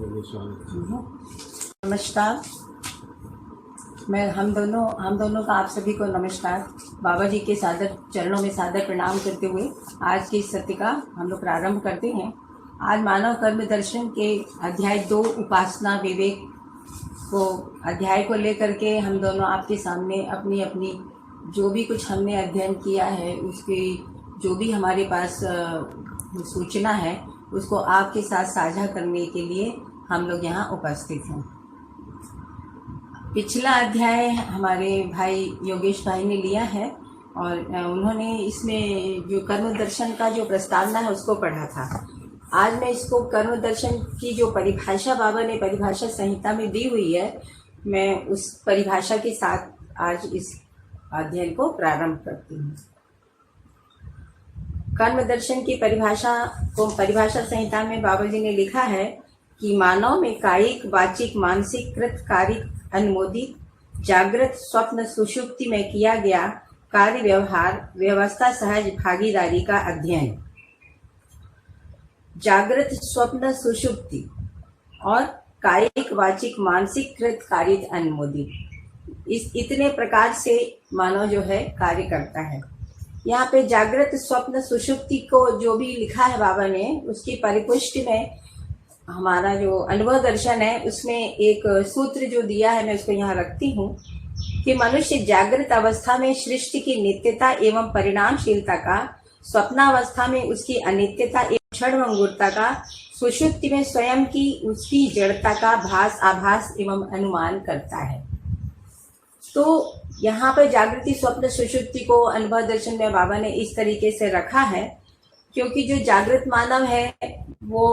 नमस्कार। हम दोनों का आप सभी को नमस्कार। बाबा जी के सादर चरणों में सादर प्रणाम करते हुए आज की इस सत्र का हम लोग प्रारंभ करते हैं। आज मानव कर्म दर्शन के अध्याय 2 उपासना विवेक को अध्याय को लेकर के हम दोनों आपके सामने अपनी अपनी जो भी कुछ हमने अध्ययन किया है उसकी जो भी हमारे पास सूचना है उसको आपके साथ साझा करने के लिए हम लोग यहाँ उपस्थित हैं। पिछला अध्याय हमारे भाई योगेश भाई ने लिया है और उन्होंने इसमें जो कर्म दर्शन का जो प्रस्तावना है उसको पढ़ा था। आज मैं इसको कर्म दर्शन की जो परिभाषा बाबा ने परिभाषा संहिता में दी हुई है, मैं उस परिभाषा के साथ आज इस अध्ययन को प्रारंभ करती हूँ। कर्म दर्शन की परिभाषा संहिता में बाबा जी ने लिखा है कि मानव में कायिक वाचिक मानसिक कृत कारिक अनुमोदित जागृत स्वप्न सुषुप्ति में किया गया कार्य व्यवहार व्यवस्था सहज भागीदारी का अध्ययन। जागृत स्वप्न सुषुप्ति और कायिक वाचिक मानसिक कृत कारिक अनुमोदित, इस इतने प्रकार से मानव जो है कार्य करता है। यहाँ पे जागृत स्वप्न सुषुप्ति को जो भी लिखा है बाबा ने, उसकी परिपुष्टि में हमारा जो अनुभव दर्शन है उसमें एक सूत्र जो दिया है मैं उसको यहाँ रखती हूँ कि मनुष्य जागृत अवस्था में सृष्टि की नित्यता एवं परिणामशीलता का, स्वप्नावस्था में उसकी अनित्यता एवं क्षणभंगुरता का, सुषुप्ति में स्वयं की उसकी जड़ता का भास आभास एवं अनुमान करता है। तो यहाँ पर जागृति स्वप्न सुषुप्ति को अनुभव दर्शन में बाबा ने इस तरीके से रखा है क्योंकि जो जागृत मानव है वो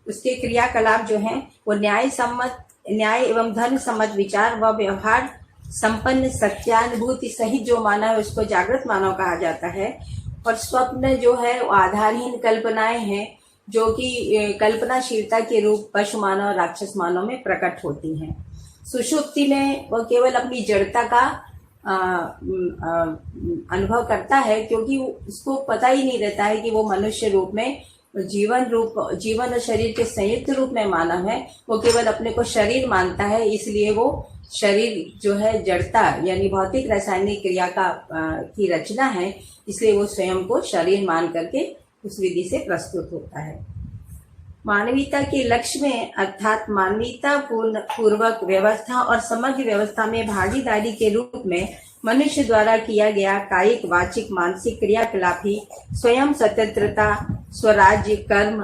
उसके क्रियाकलाप जो हैं वो न्याय एवं धर्म सम्मत विचार व व्यवहार संपन्न सत्यानुभूति सहित जो मानव है उसको जागृत मानव कहा जाता है। और स्वप्न जो है वो आधारहीन कल्पनाएं हैं जो कि कल्पनाशीलता के रूप पशु मानव और राक्षस मानव में प्रकट होती हैं। सुषुप्ति में वह केवल अपनी जड़ता का अनुभव करता है क्योंकि उसको पता ही नहीं रहता है कि वो मनुष्य रूप में जीवन और शरीर के संयुक्त रूप में मानव है। वो केवल अपने को शरीर मानता है, इसलिए वो शरीर जो है जड़ता यानी भौतिक रासायनिक क्रिया की रचना है, इसलिए वो स्वयं को शरीर मान करके उस विधि से प्रस्तुत होता है। मानवीयता के लक्ष्य में अर्थात मानवीयता पूर्वक व्यवस्था और समग्र व्यवस्था में भागीदारी के रूप में मनुष्य द्वारा किया गया कायिक वाचिक मानसिक क्रियाकलाप ही स्वयं स्वतंत्रता स्वराज्य कर्म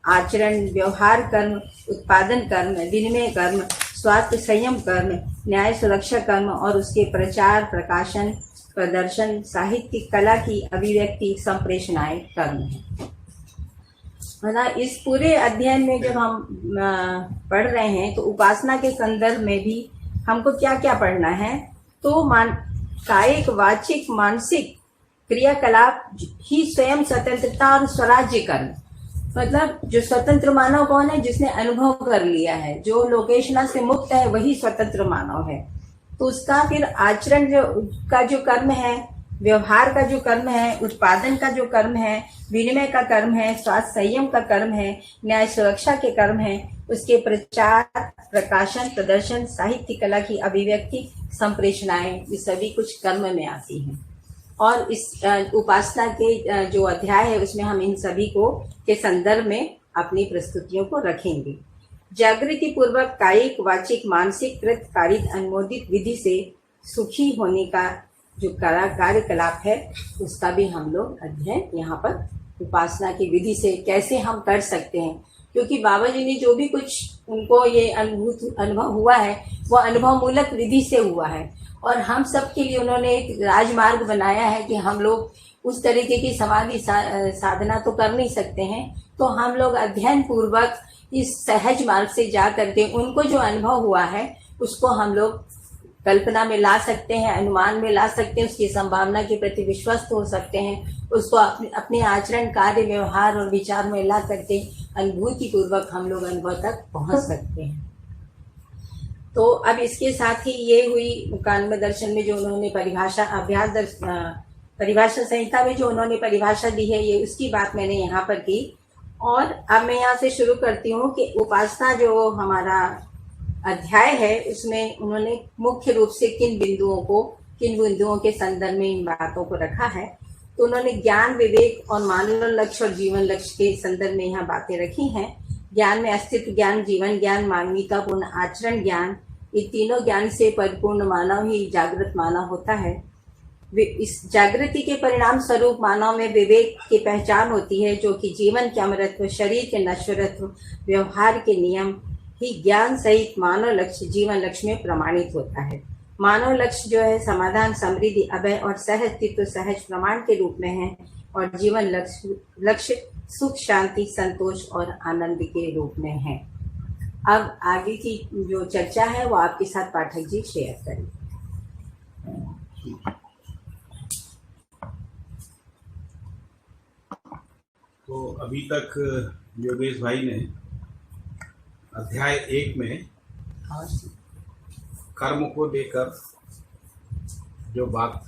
आचरण व्यवहार कर्म उत्पादन कर्म विनिमय कर्म स्वास्थ्य संयम कर्म न्याय सुरक्षा कर्म और उसके प्रचार प्रकाशन प्रदर्शन साहित्यिक कला की अभिव्यक्ति संप्रेषणाएं कर्म है। मतलब इस पूरे अध्ययन में जब हम पढ़ रहे हैं तो उपासना के संदर्भ में भी हमको क्या क्या पढ़ना है, तो कायिक वाचिक मानसिक क्रियाकलाप ही स्वयं स्वतंत्रता और स्वराज्य कर्म। मतलब जो स्वतंत्र मानव कौन है, जिसने अनुभव कर लिया है, जो लोकेशना से मुक्त है वही स्वतंत्र मानव है। तो उसका फिर आचरण का जो कर्म है, व्यवहार का जो कर्म है, उत्पादन का जो कर्म है, विनिमय का कर्म है, स्वास्थ्य संयम का कर्म है, न्याय सुरक्षा के कर्म है, उसके प्रचार प्रकाशन प्रदर्शन साहित्य कला की अभिव्यक्ति संप्रेषणाएं, ये सभी कुछ कर्म में आती हैं। और इस उपासना के जो अध्याय है उसमें हम इन सभी को के संदर्भ में अपनी प्रस्तुतियों को रखेंगे। जागृति पूर्वक कायिक वाचिक मानसिक कृत कारिक अनुमोदित विधि से सुखी होने का जो कार्यकलाप है उसका भी हम लोग अध्ययन यहाँ पर उपासना की विधि से कैसे हम कर सकते हैं, क्योंकि बाबा जी ने जो भी कुछ उनको ये अनुभव हुआ है वो अनुभव मूलक विधि से हुआ है और हम सब के लिए उन्होंने एक राजमार्ग बनाया है कि हम लोग उस तरीके की समाधि साधना तो कर नहीं सकते हैं, तो हम लोग अध्ययन पूर्वक इस सहज मार्ग से जा करके उनको जो अनुभव हुआ है उसको हम लोग कल्पना में ला सकते हैं, अनुमान में ला सकते हैं, उसकी संभावना के प्रति विश्वस्त हो सकते हैं, उसको अपने आचरण कार्य व्यवहार और विचार में ला करके अनुभूति पूर्वक हम लोग अनुभव तक पहुंच सकते हैं। तो अब इसके साथ ही ये हुई कर्म दर्शन में जो उन्होंने परिभाषा संहिता में जो उन्होंने परिभाषा दी है, ये उसकी बात मैंने यहाँ पर की। और अब मैं यहाँ से शुरू करती हूँ कि उपासना जो हमारा अध्याय है उसमें उन्होंने मुख्य रूप से किन बिंदुओं के संदर्भ में इन बातों को रखा है। तो उन्होंने ज्ञान, विवेक और मानव लक्ष्य और जीवन लक्ष्य के संदर्भ में यहाँ बातें रखी हैं। ज्ञान में अस्तित्व ज्ञान, जीवन ज्ञान, मानवीयतापूर्ण आचरण ज्ञान, ये तीनों ज्ञान से परिपूर्ण मानव ही जागृत मानव होता है। इस जागृति के परिणाम स्वरूप मानव में विवेक की पहचान होती है, जो कि जीवन के अमरत्व, शरीर के नश्वरत्व, व्यवहार के नियम ही ज्ञान सहित मानव लक्ष्य, जीवन लक्ष्य में प्रमाणित होता है। मानव लक्ष्य जो है समाधान, समृद्धि, अभय और सहअस्तित्व सहज प्रमाण के रूप में है, और जीवन लक्ष्य सुख, शांति, संतोष और आनंद के रूप में है। अब आगे की जो चर्चा है वो आपके साथ पाठक जी शेयर करें। तो अभी तक योगेश भाई ने अध्याय 1 में कर्म को लेकर जो बात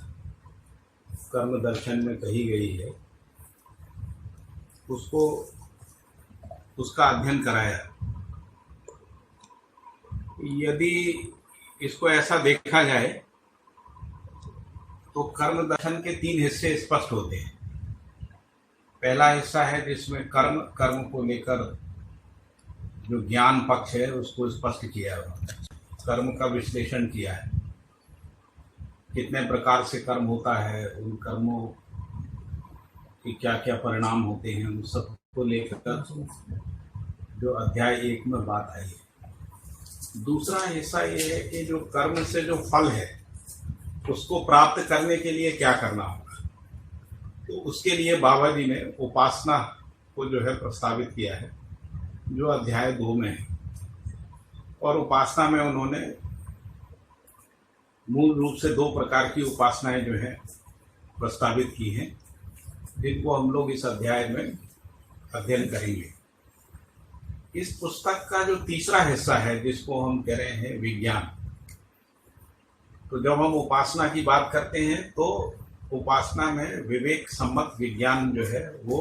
कर्म दर्शन में कही गई है उसका अध्ययन कराया। यदि इसको ऐसा देखा जाए तो कर्म दर्शन के 3 हिस्से स्पष्ट होते हैं। पहला हिस्सा है जिसमें कर्म को लेकर जो ज्ञान पक्ष है उसको स्पष्ट किया है, कर्म का विश्लेषण किया है, कितने प्रकार से कर्म होता है, उन कर्मों के क्या क्या परिणाम होते हैं, उन सब को लेकर जो अध्याय 1 में बात आई है। दूसरा हिस्सा ये है कि जो कर्म से जो फल है उसको प्राप्त करने के लिए क्या करना होगा। तो उसके लिए बाबा जी ने उपासना को जो है प्रस्तावित किया है, जो अध्याय 2 में है। और उपासना में उन्होंने मूल रूप से 2 प्रकार की उपासनाएं जो है प्रस्तावित की हैं, जिनको हम लोग इस अध्याय में अध्ययन करेंगे। इस पुस्तक का जो तीसरा हिस्सा है जिसको हम कह रहे हैं विज्ञान, तो जब हम उपासना की बात करते हैं तो उपासना में विवेक सम्मत विज्ञान जो है वो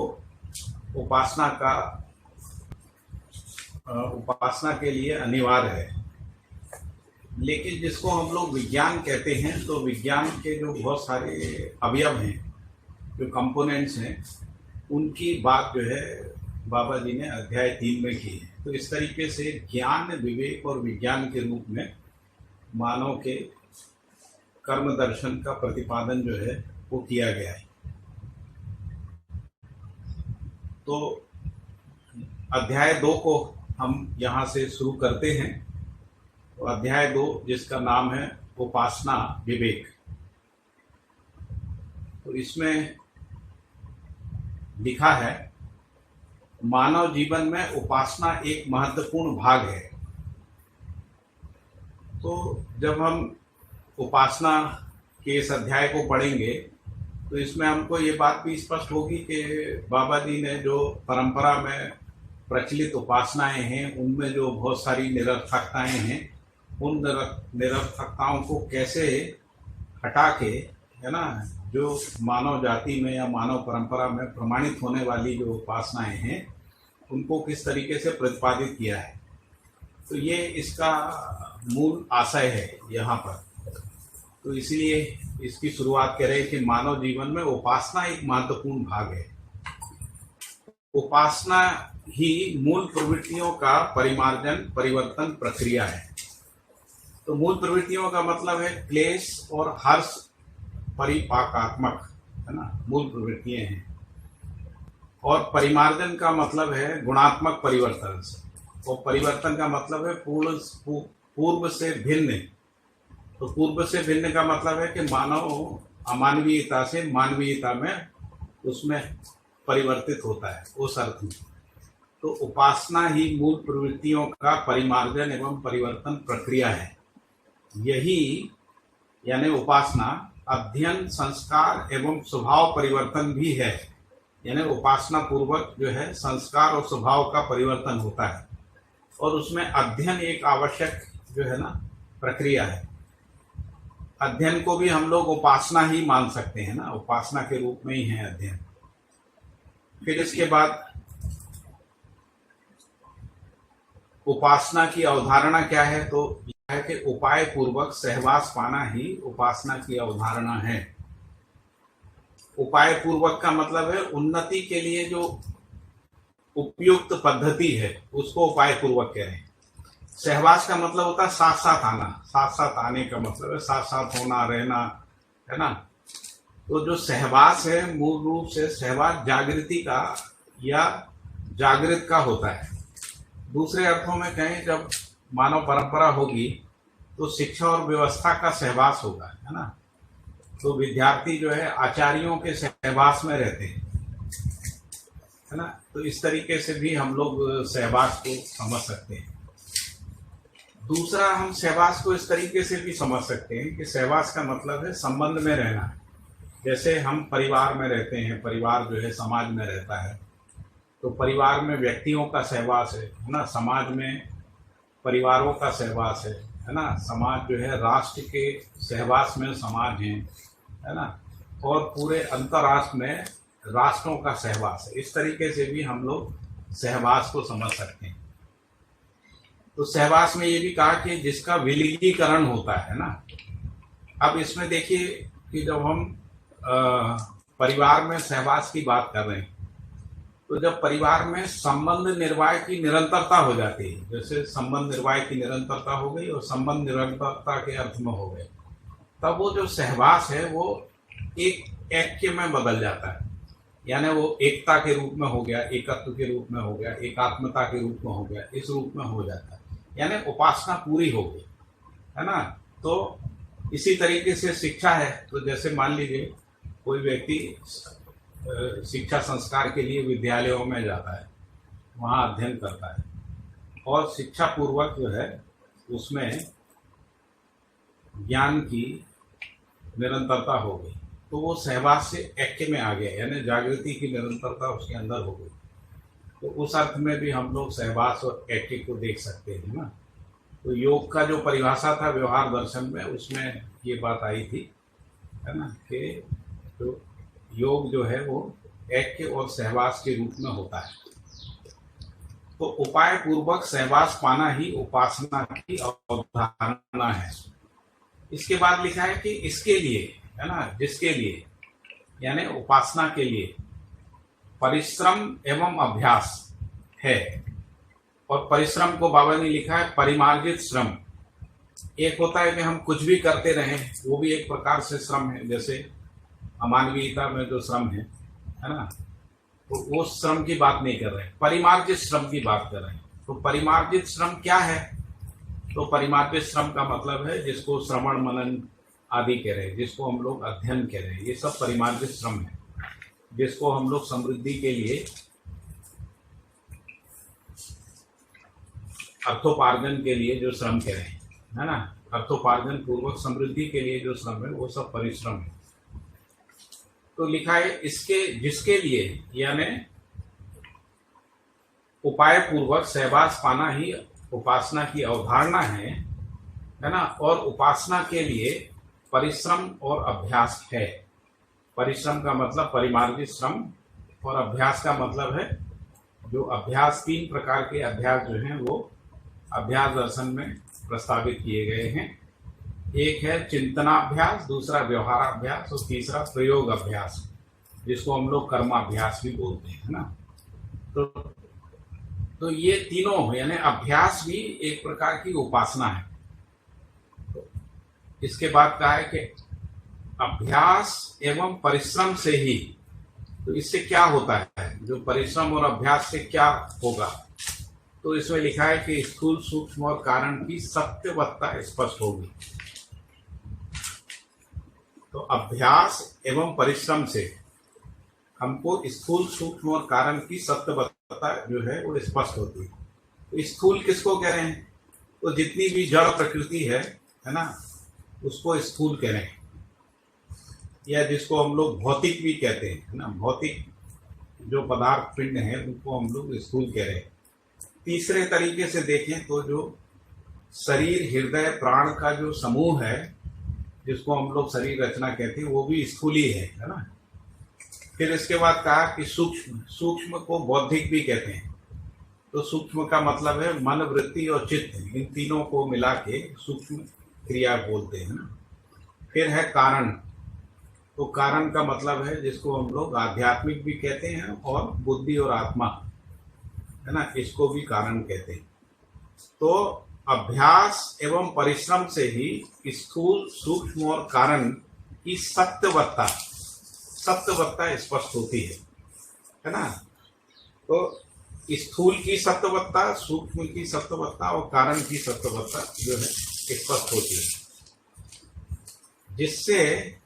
उपासना के लिए अनिवार्य है। लेकिन जिसको हम लोग विज्ञान कहते हैं तो विज्ञान के जो बहुत सारे अवयव हैं, जो कंपोनेंट्स हैं, उनकी बात जो है बाबा जी ने अध्याय 3 में की है। तो इस तरीके से ज्ञान, विवेक और विज्ञान के रूप में मानव के कर्म दर्शन का प्रतिपादन जो है वो किया गया है। तो अध्याय 2 को हम यहाँ से शुरू करते हैं। तो अध्याय 2 जिसका नाम है उपासना विवेक, तो इसमें लिखा है मानव जीवन में उपासना एक महत्वपूर्ण भाग है। तो जब हम उपासना के इस अध्याय को पढ़ेंगे तो इसमें हमको ये बात भी स्पष्ट होगी कि बाबा जी ने जो परंपरा में प्रचलित उपासनाएं हैं उनमें जो बहुत सारी निरर्थकताएं हैं, उन निरर्थकताओं को कैसे हटा के, है ना, जो मानव जाति में या मानव परंपरा में प्रमाणित होने वाली जो उपासनाएं हैं उनको किस तरीके से प्रतिपादित किया है। तो ये इसका मूल आशय है यहाँ पर। तो इसीलिए इसकी शुरुआत कर रहे हैं कि मानव जीवन में उपासना एक महत्वपूर्ण भाग है। उपासना ही मूल प्रवृत्तियों का परिवर्तन प्रक्रिया है। तो मूल प्रवृत्तियों का मतलब है क्लेश और हर्ष परिपाकात्मक, है ना, मूल प्रवृत्तियां हैं। और परिमार्जन का मतलब है गुणात्मक परिवर्तन से, और परिवर्तन का मतलब है पूर्व से भिन्न। तो पूर्व से भिन्न का मतलब है कि मानव अमानवीयता से मानवीयता में उसमें परिवर्तित होता है, उस अर्थ में। तो उपासना ही मूल प्रवृत्तियों का परिमार्जन एवं परिवर्तन प्रक्रिया है। यही यानी उपासना अध्ययन, संस्कार एवं स्वभाव परिवर्तन भी है। यानी उपासना पूर्वक जो है संस्कार और स्वभाव का परिवर्तन होता है, और उसमें अध्ययन एक आवश्यक जो है ना प्रक्रिया है। अध्ययन को भी हम लोग उपासना ही मान सकते हैं ना, उपासना के रूप में ही है अध्ययन। फिर इसके बाद उपासना की अवधारणा क्या है, तो यह है कि उपाय पूर्वक सहवास पाना ही उपासना की अवधारणा है। उपाय पूर्वक का मतलब है उन्नति के लिए जो उपयुक्त पद्धति है उसको उपाय पूर्वक कह रहे हैं। सहवास का मतलब होता है साथ साथ आना, साथ साथ आने का मतलब है साथ साथ होना, रहना, है ना। तो जो सहवास है मूल रूप से सहवास जागृति का या जागृत का होता है। दूसरे अर्थों में कहें, जब मानव परंपरा होगी तो शिक्षा और व्यवस्था का सहवास होगा, है ना। तो विद्यार्थी जो है आचार्यों के सहवास में रहते हैं, है ना। तो इस तरीके से भी हम लोग सहवास को समझ सकते हैं। दूसरा, हम सहवास को इस तरीके से भी समझ सकते हैं कि सहवास का मतलब है संबंध में रहना। जैसे हम परिवार में रहते हैं, परिवार जो है समाज में रहता है, तो परिवार में व्यक्तियों का सहवास है ना। समाज में परिवारों का सहवास है ना। समाज जो है राष्ट्र के सहवास में समाज है ना। और पूरे अंतर्राष्ट्र में राष्ट्रों का सहवास है। इस तरीके से भी हम लोग सहवास को समझ सकते हैं। तो सहवास में ये भी कहा कि जिसका विलीनीकरण होता है ना। अब इसमें देखिए कि जब हम परिवार में सहवास की बात कर रहे हैं, तो जब परिवार में संबंध निर्वाह की निरंतरता हो जाती है, जैसे संबंध निर्वाह की निरंतरता हो गई और संबंध निरंतरता के अर्थ में हो गए, तब वो जो सहवास है वो एक ऐक्य में बदल जाता है। यानी वो एकता के रूप में हो गया, एकत्व के रूप में हो गया, एकात्मता के रूप में हो गया, इस रूप में हो जाता है। यानी उपासना पूरी हो गई, है ना। तो इसी तरीके से शिक्षा है, तो जैसे मान लीजिए कोई व्यक्ति शिक्षा संस्कार के लिए विद्यालयों में जाता है, वहाँ अध्ययन करता है और शिक्षा पूर्वक जो है उसमें ज्ञान की निरंतरता हो गई, तो वो सहवास से ऐक्य में आ गया, यानी जागृति की निरंतरता उसके अंदर हो गई। तो उस अर्थ में भी हम लोग सहवास और ऐक्य को देख सकते हैं ना। तो योग का जो परिभाषा था व्यवहार दर्शन में, उसमें ये बात आई थी, है ना, कि तो योग जो है वो ऐक्य और सहवास के रूप में होता है। तो उपाय पूर्वक सहवास पाना ही उपासना की अवधारणा है। इसके बाद लिखा है कि इसके लिए, है ना, जिसके लिए, यानी उपासना के लिए परिश्रम एवं अभ्यास है। और परिश्रम को बाबा ने लिखा है परिमार्जित श्रम। एक होता है कि हम कुछ भी करते रहें, वो भी एक प्रकार से श्रम है, जैसे अमानवीयता में जो श्रम है ना, तो वो श्रम की बात नहीं कर रहे हैं, परिमार्जित श्रम की बात कर रहे हैं। तो परिमार्जित श्रम क्या है? तो परिमार्जित श्रम का मतलब है जिसको श्रवण मनन आदि कह रहे हैं, जिसको हम लोग अध्ययन कह रहे हैं, ये सब परिमार्जित श्रम है, जिसको हम लोग समृद्धि के लिए, अर्थोपार्जन के लिए जो श्रम कह रहे हैं, है ना, अर्थोपार्जन पूर्वक समृद्धि के लिए जो श्रम है वो सब परिश्रम है। तो लिखा है इसके, जिसके लिए, यानी उपाय पूर्वक सहवास पाना ही उपासना की अवधारणा है ना। और उपासना के लिए परिश्रम और अभ्यास है। परिश्रम का मतलब परिमार्जित श्रम, और अभ्यास का मतलब है जो अभ्यास, 3 प्रकार के अभ्यास जो हैं वो अभ्यास दर्शन में प्रस्तावित किए गए हैं। एक है चिंतनाभ्यास, दूसरा व्यवहाराभ्यास और तीसरा प्रयोग अभ्यास, जिसको हम लोग कर्माभ्यास भी बोलते हैं ना। तो ये तीनों, यानी अभ्यास भी एक प्रकार की उपासना है। तो इसके बाद कहा है कि अभ्यास एवं परिश्रम से ही, तो इससे क्या होता है, जो परिश्रम और अभ्यास से क्या होगा? तो इसमें लिखा है कि स्थूल सूक्ष्म और कारण की सत्यवत्ता स्पष्ट होगी। तो अभ्यास एवं परिश्रम से हमको स्थूल सूक्ष्म और कारण की सत्यवत्ता जो है वो स्पष्ट होती है। तो स्थूल किसको कह रहे हैं? तो जितनी भी जड़ प्रकृति है ना, उसको स्थूल कह रहे हैं, या जिसको हम लोग भौतिक भी कहते हैं ना। भौतिक जो पदार्थ पिंड है उनको हम लोग स्थूल कह रहे हैं। तीसरे तरीके से देखें तो जो शरीर, हृदय, प्राण का जो समूह है, जिसको हम लोग शरीर रचना कहते हैं, वो भी स्थूल ही है ना। फिर इसके बाद कहा कि सूक्ष्म, सूक्ष्म को बौद्धिक भी कहते हैं, तो सूक्ष्म का मतलब है मन, वृत्ति और चित्त, इन तीनों को मिला के सूक्ष्म क्रिया बोलते हैं ना। फिर है कारण। तो कारण का मतलब है जिसको हम लोग आध्यात्मिक भी कहते हैं और बुद्धि और आत्मा, है ना, इसको भी कारण कहते हैं। तो अभ्यास एवं परिश्रम से ही स्थूल, सूक्ष्म और कारण की सत्यवत्ता स्पष्ट होती है ना। तो स्थूल की सत्यवत्ता, सूक्ष्म की सत्यवत्ता और कारण की सत्यवत्ता जो है स्पष्ट होती है, जिससे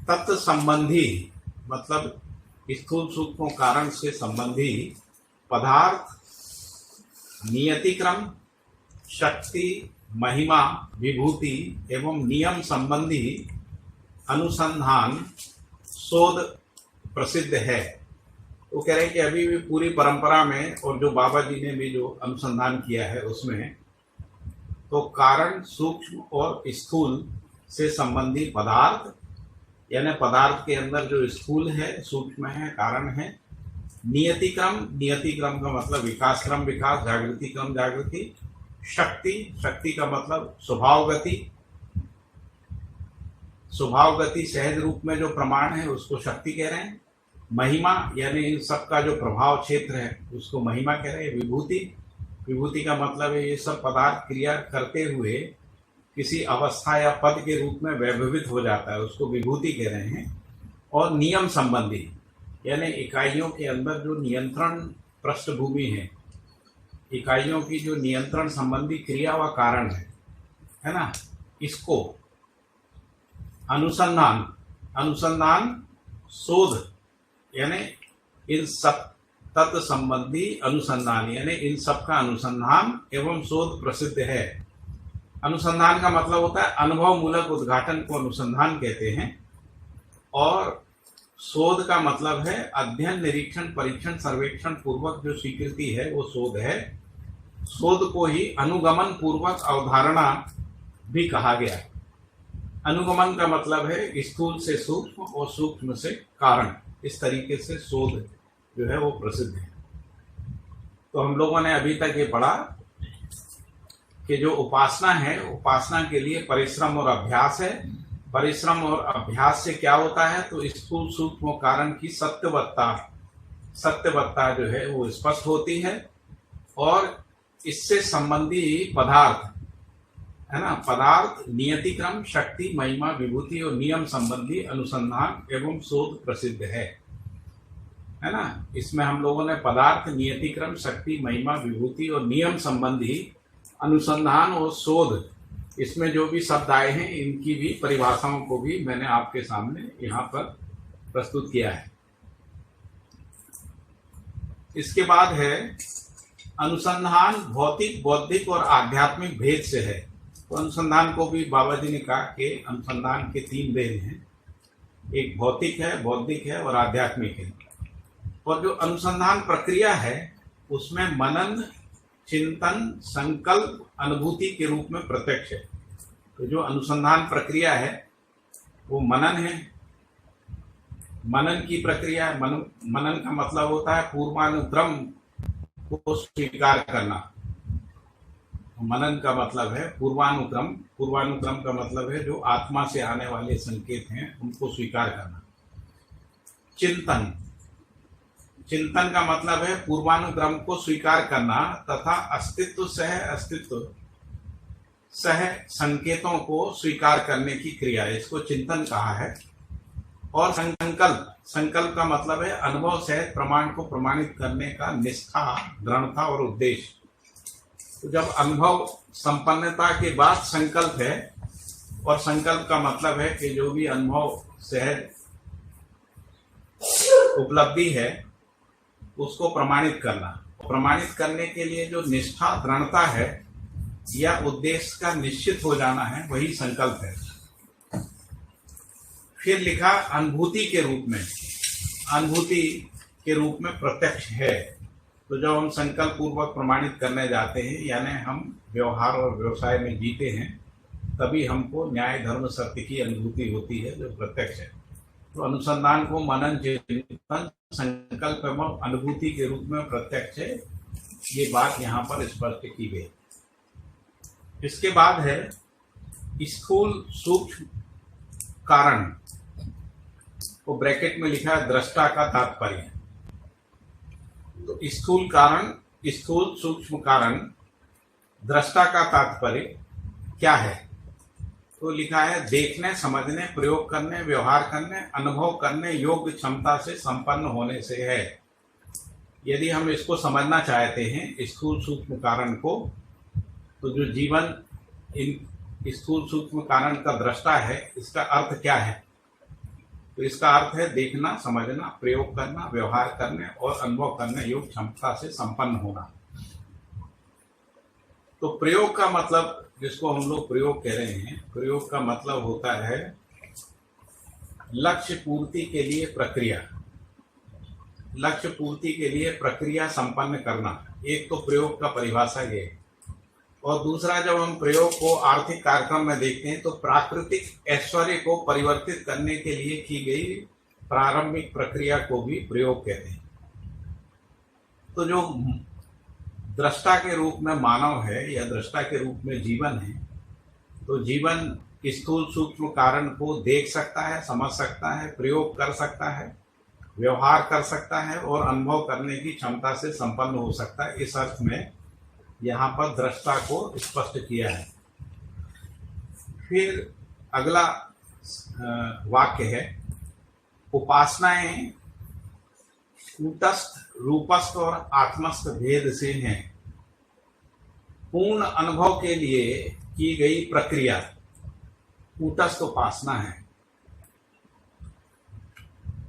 तत्व संबंधी मतलब स्थूल, सूक्ष्म कारण से संबंधी पदार्थ, नियतिक्रम, शक्ति, महिमा, विभूति एवं नियम संबंधी अनुसंधान शोध प्रसिद्ध है। वो कह रहे हैं कि अभी भी पूरी परंपरा में और जो बाबा जी ने भी जो अनुसंधान किया है उसमें तो कारण, सूक्ष्म और स्थूल से संबंधी पदार्थ, यानी पदार्थ के अंदर जो स्थूल है, सूक्ष्म है, कारण है, नियतिक्रम का मतलब विकास क्रम, विकास, जागृति क्रम, जागृति, शक्ति का मतलब स्वभाव गति सहज रूप में जो प्रमाण है उसको शक्ति कह रहे हैं। महिमा यानी इन सब का जो प्रभाव क्षेत्र है उसको महिमा कह रहे हैं। विभूति का मतलब है ये सब पदार्थ क्रिया करते हुए किसी अवस्था या पद के रूप में वैभवित हो जाता है, उसको विभूति कह रहे हैं। और नियम संबंधी यानी इकाइयों के अंदर जो नियंत्रण पृष्ठभूमि है, इकाइयों की जो नियंत्रण संबंधी क्रिया व कारण है ना, इसको अनुसंधान शोध यानी इन सब तत्व संबंधी अनुसंधान यानी इन सब का अनुसंधान एवं शोध प्रसिद्ध है। अनुसंधान का मतलब होता है अनुभव मूलक उद्घाटन को अनुसंधान कहते हैं, और शोध का मतलब है अध्ययन, निरीक्षण, परीक्षण, सर्वेक्षण पूर्वक जो स्वीकृति है वो शोध है। शोध को ही अनुगमन पूर्वक अवधारणा भी कहा गया। अनुगमन का मतलब है स्थूल से सूक्ष्म और सूक्ष्म से कारण, इस तरीके से शोध जो है वो प्रसिद्ध है। तो हम लोगों ने अभी तक ये पढ़ा कि जो उपासना है, उपासना के लिए परिश्रम और अभ्यास है। परिश्रम और अभ्यास से क्या होता है तो स्थूल, सूक्ष्म कारण की सत्यवत्ता जो है वो स्पष्ट होती है, और इससे संबंधी पदार्थ है ना, पदार्थ, नियतिक्रम, शक्ति, महिमा, विभूति और नियम संबंधी अनुसंधान एवं शोध प्रसिद्ध है ना। इसमें हम लोगों ने पदार्थ, नियतिक्रम, शक्ति, महिमा, विभूति और नियम संबंधी अनुसंधान और शोध, इसमें जो भी शब्द आए हैं इनकी भी परिभाषाओं को भी मैंने आपके सामने यहाँ पर प्रस्तुत किया है। इसके बाद है अनुसंधान भौतिक, बौद्धिक और आध्यात्मिक भेद से है। तो अनुसंधान को भी बाबा जी ने कहा कि अनुसंधान के 3 भेद हैं, एक भौतिक है, बौद्धिक है और आध्यात्मिक है। और जो अनुसंधान प्रक्रिया है उसमें मनन, चिंतन, संकल्प, अनुभूति के रूप में प्रत्यक्ष है। तो जो अनुसंधान प्रक्रिया है वो मनन है, मनन की प्रक्रिया है। मनन का मतलब होता है पूर्वानुक्रम को स्वीकार करना। मनन का मतलब है पूर्वानुक्रम का मतलब है जो आत्मा से आने वाले संकेत हैं उनको स्वीकार करना। चिंतन का मतलब है पूर्वानुक्रम को स्वीकार करना तथा अस्तित्व सह संकेतों को स्वीकार करने की क्रिया, इसको चिंतन कहा है। और संकल्प का मतलब है अनुभव सहित प्रमाण को प्रमाणित करने का निष्ठा, दृढ़ता और उद्देश्य। तो जब अनुभव संपन्नता के बाद संकल्प है, और संकल्प का मतलब है कि जो भी अनुभव सहज उपलब्धि है उसको प्रमाणित करना। प्रमाणित करने के लिए जो निष्ठा, दृढ़ता है या उद्देश्य का निश्चित हो जाना है वही संकल्प है। फिर लिखा अनुभूति के रूप में प्रत्यक्ष है। तो जब हम संकल्प पूर्वक प्रमाणित करने जाते हैं यानी हम व्यवहार और व्यवसाय में जीते हैं, तभी हमको न्याय, धर्म, सत्य की अनुभूति होती है जो प्रत्यक्ष है। तो अनुसंधान को मनन, चिंतन, संकल्प एवं अनुभूति के रूप में प्रत्यक्ष है ये बात यहाँ पर स्पष्ट की गई। इसके बाद है स्थूल सूक्ष्म कारण, वो ब्रैकेट में लिखा है दृष्टा का तात्पर्य। तो स्थूल कारण, स्थूल सूक्ष्म कारण, दृष्टा का तात्पर्य क्या है? तो लिखा है देखने, समझने, प्रयोग करने, व्यवहार करने, अनुभव करने योग्य क्षमता से संपन्न होने से है। यदि हम इसको समझना चाहते हैं स्थूल सूक्ष्म कारण को, तो जो जीवन इन स्थूल सूक्ष्म कारण का दृष्टा है, इसका अर्थ क्या है? तो इसका अर्थ है देखना, समझना, प्रयोग करना, व्यवहार करने और अनुभव करने योग्य क्षमता से संपन्न होना। तो प्रयोग का मतलब, जिसको हम लोग प्रयोग कह रहे हैं, प्रयोग का मतलब होता है लक्ष्य पूर्ति के लिए प्रक्रिया, लक्ष्य पूर्ति के लिए प्रक्रिया संपन्न करना। एक तो प्रयोग का परिभाषा ये है, और दूसरा जब हम प्रयोग को आर्थिक कार्यक्रम में देखते हैं तो प्राकृतिक ऐश्वर्य को परिवर्तित करने के लिए की गई प्रारंभिक प्रक्रिया को भी प्रयोग कहते हैं। तो जो दृष्टा के रूप में मानव है या दृष्टा के रूप में जीवन है, तो जीवन स्थूल सूक्ष्म कारण को देख सकता है, समझ सकता है, प्रयोग कर सकता है, व्यवहार कर सकता है और अनुभव करने की क्षमता से संपन्न हो सकता है। इस अर्थ में यहाँ पर दृष्टा को स्पष्ट किया है। फिर अगला वाक्य है उपासनाएं कूटस्थ, रूपस्थ और आत्मस्थ भेद से हैं। पूर्ण अनुभव के लिए की गई प्रक्रिया कूटस्थ उपासना है।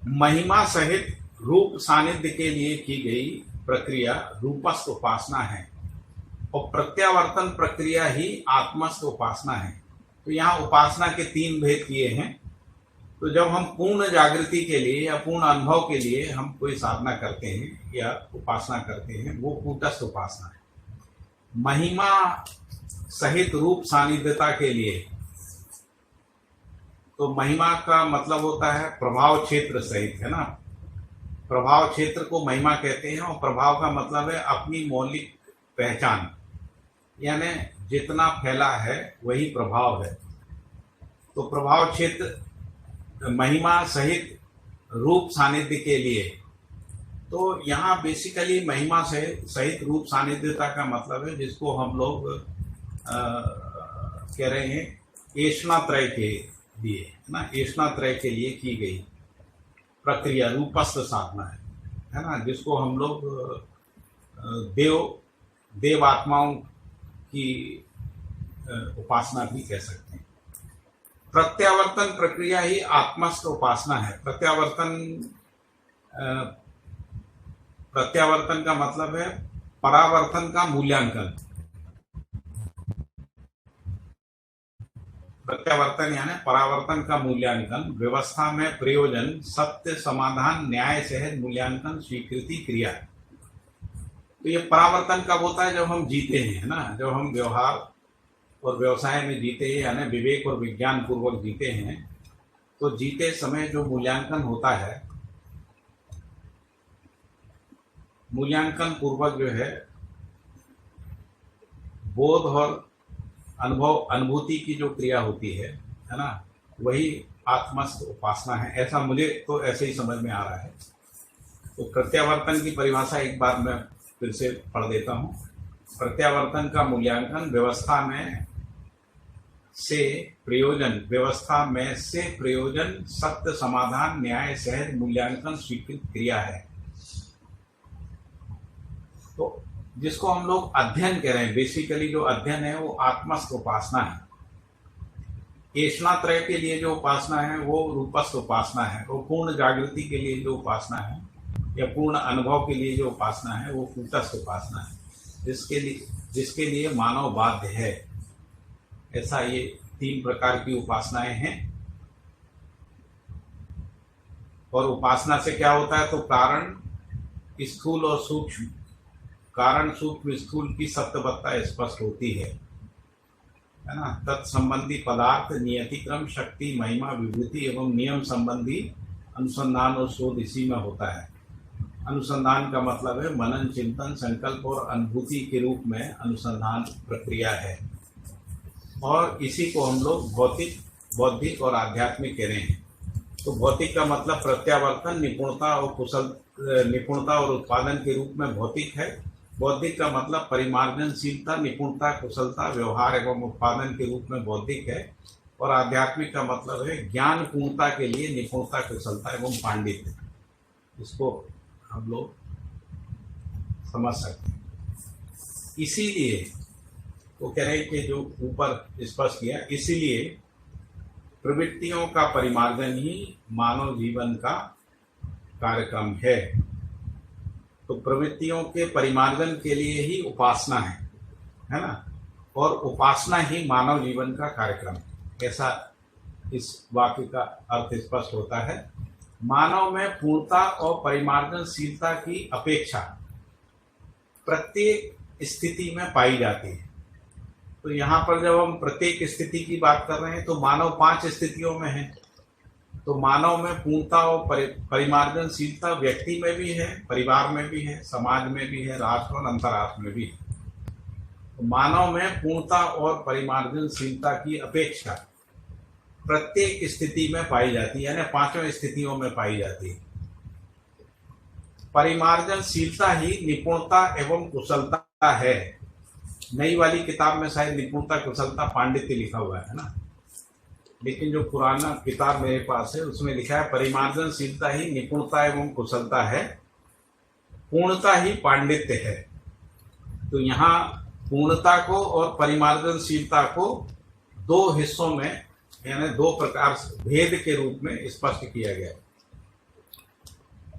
महिमा सहित रूप सानिध्य के लिए की गई प्रक्रिया रूपस्थ उपासना है और प्रत्यावर्तन प्रक्रिया ही आत्मस्थ उपासना है। तो यहाँ उपासना के 3 भेद किए हैं। तो जब हम पूर्ण जागृति के लिए या पूर्ण अनुभव के लिए हम कोई साधना करते हैं या उपासना करते हैं, वो कूटस्थ उपासना है। महिमा सहित रूप सानिध्यता के लिए, तो महिमा का मतलब होता है प्रभाव क्षेत्र सहित, है ना। प्रभाव क्षेत्र को महिमा कहते हैं और प्रभाव का मतलब है अपनी मौलिक पहचान, यानी जितना फैला है वही प्रभाव है। तो प्रभाव क्षेत्र महिमा सहित रूप सानिध्य के लिए, तो यहाँ बेसिकली महिमा सहित रूप सानिध्यता का मतलब है जिसको हम लोग कह रहे हैं ऐष्णात्रय के लिए, है ना। ऐष्णात्रय के लिए की गई प्रक्रिया रूपस्थ साधना है ना, जिसको हम लोग देव आत्माओं की उपासना भी कह सकते हैं। प्रत्यावर्तन प्रक्रिया ही आत्मस्थ उपासना है। प्रत्यावर्तन का मतलब है परावर्तन का मूल्यांकन। प्रत्यावर्तन यानी परावर्तन का मूल्यांकन, व्यवस्था में प्रयोजन, सत्य, समाधान, न्याय सहज मूल्यांकन, स्वीकृति, क्रिया। तो ये परावर्तन कब होता है? जब हम जीते हैं, ना, जब हम व्यवहार और व्यवसाय में जीते हैं, यानी विवेक और विज्ञान पूर्वक जीते हैं, तो जीते समय जो मूल्यांकन होता है, मूल्यांकन पूर्वक जो है बोध और अनुभूति की जो क्रिया होती है ना, वही आत्मस्थ उपासना है। ऐसा मुझे तो ऐसे ही समझ में आ रहा है। तो प्रत्यावर्तन की परिभाषा एक बार मैं फिर से पढ़ देता हूँ। प्रत्यावर्तन का मूल्यांकन व्यवस्था में से प्रयोजन, सत्य, समाधान, न्याय सहज मूल्यांकन, स्वीकृत क्रिया है। तो जिसको हम लोग अध्ययन कह रहे हैं, बेसिकली जो अध्ययन है वो आत्मस्थ उपासना है। ऐष्णात्रय के लिए जो उपासना है वो रूपस्थ उपासना है, और पूर्ण जागृति के लिए जो उपासना है या पूर्ण अनुभव के लिए जो उपासना है वो कूटस्थ उपासना है, जिसके लिए मानव बाध्य है। ऐसा ये 3 प्रकार की उपासनाएं हैं। और उपासना से क्या होता है? तो कारण, स्थूल और सूक्ष्म, कारण, सूक्ष्म, स्थूल की सत्यवत्ता स्पष्ट होती है ना। तत्संबंधी पदार्थ, नियतिक्रम, शक्ति, महिमा, विभूति एवं नियम संबंधी अनुसंधान और शोध इसी में होता है। अनुसंधान का मतलब है मनन, चिंतन, संकल्प और अनुभूति के रूप में अनुसंधान प्रक्रिया है। और इसी को हम लोग भौतिक, बौद्धिक और आध्यात्मिक कह रहे हैं। तो भौतिक का मतलब प्रत्यावर्तन, निपुणता और उत्पादन के रूप में भौतिक है। बौद्धिक का मतलब परिमार्जनशीलता, निपुणता, कुशलता, व्यवहार एवं उत्पादन के रूप में बौद्धिक है। और आध्यात्मिक का मतलब है ज्ञान पूर्णता के लिए निपुणता, कुशलता एवं पांडित्य। इसको हम लोग समझ सकते हैं। इसीलिए वो कह रहे हैं कि जो ऊपर स्पष्ट किया, इसीलिए प्रवृत्तियों का परिमार्जन ही मानव जीवन का कार्यक्रम है। तो प्रवृत्तियों के परिमार्जन के लिए ही उपासना है ना। और उपासना ही मानव जीवन का कार्यक्रम है, ऐसा इस वाक्य का अर्थ स्पष्ट होता है। मानव में पूर्णता और परिमार्जनशीलता की अपेक्षा प्रत्येक स्थिति में पाई जाती है। तो यहाँ पर जब हम प्रत्येक स्थिति की बात कर रहे हैं तो मानव 5 स्थितियों में है। तो मानव में पूर्णता और परिमार्जनशीलता व्यक्ति में भी है, परिवार में भी है, समाज में भी है, राष्ट्र और अंतर्राष्ट्र में भी है। तो मानव में पूर्णता और परिमार्जनशीलता की अपेक्षा प्रत्येक स्थिति में पाई जाती है, यानी 5 स्थितियों में पाई जाती है। परिमार्जनशीलता ही निपुणता एवं कुशलता है। नई वाली किताब में शायद निपुणता, कुशलता, पांडित्य लिखा हुआ है ना, लेकिन जो पुराना किताब मेरे पास है उसमें लिखा है परिमार्जनशीलता ही निपुणता एवं कुशलता है, पूर्णता ही पांडित्य है। तो यहाँ पूर्णता को और परिमार्जनशीलता को 2 हिस्सों में, यानी 2 प्रकार से भेद के रूप में स्पष्ट किया गया।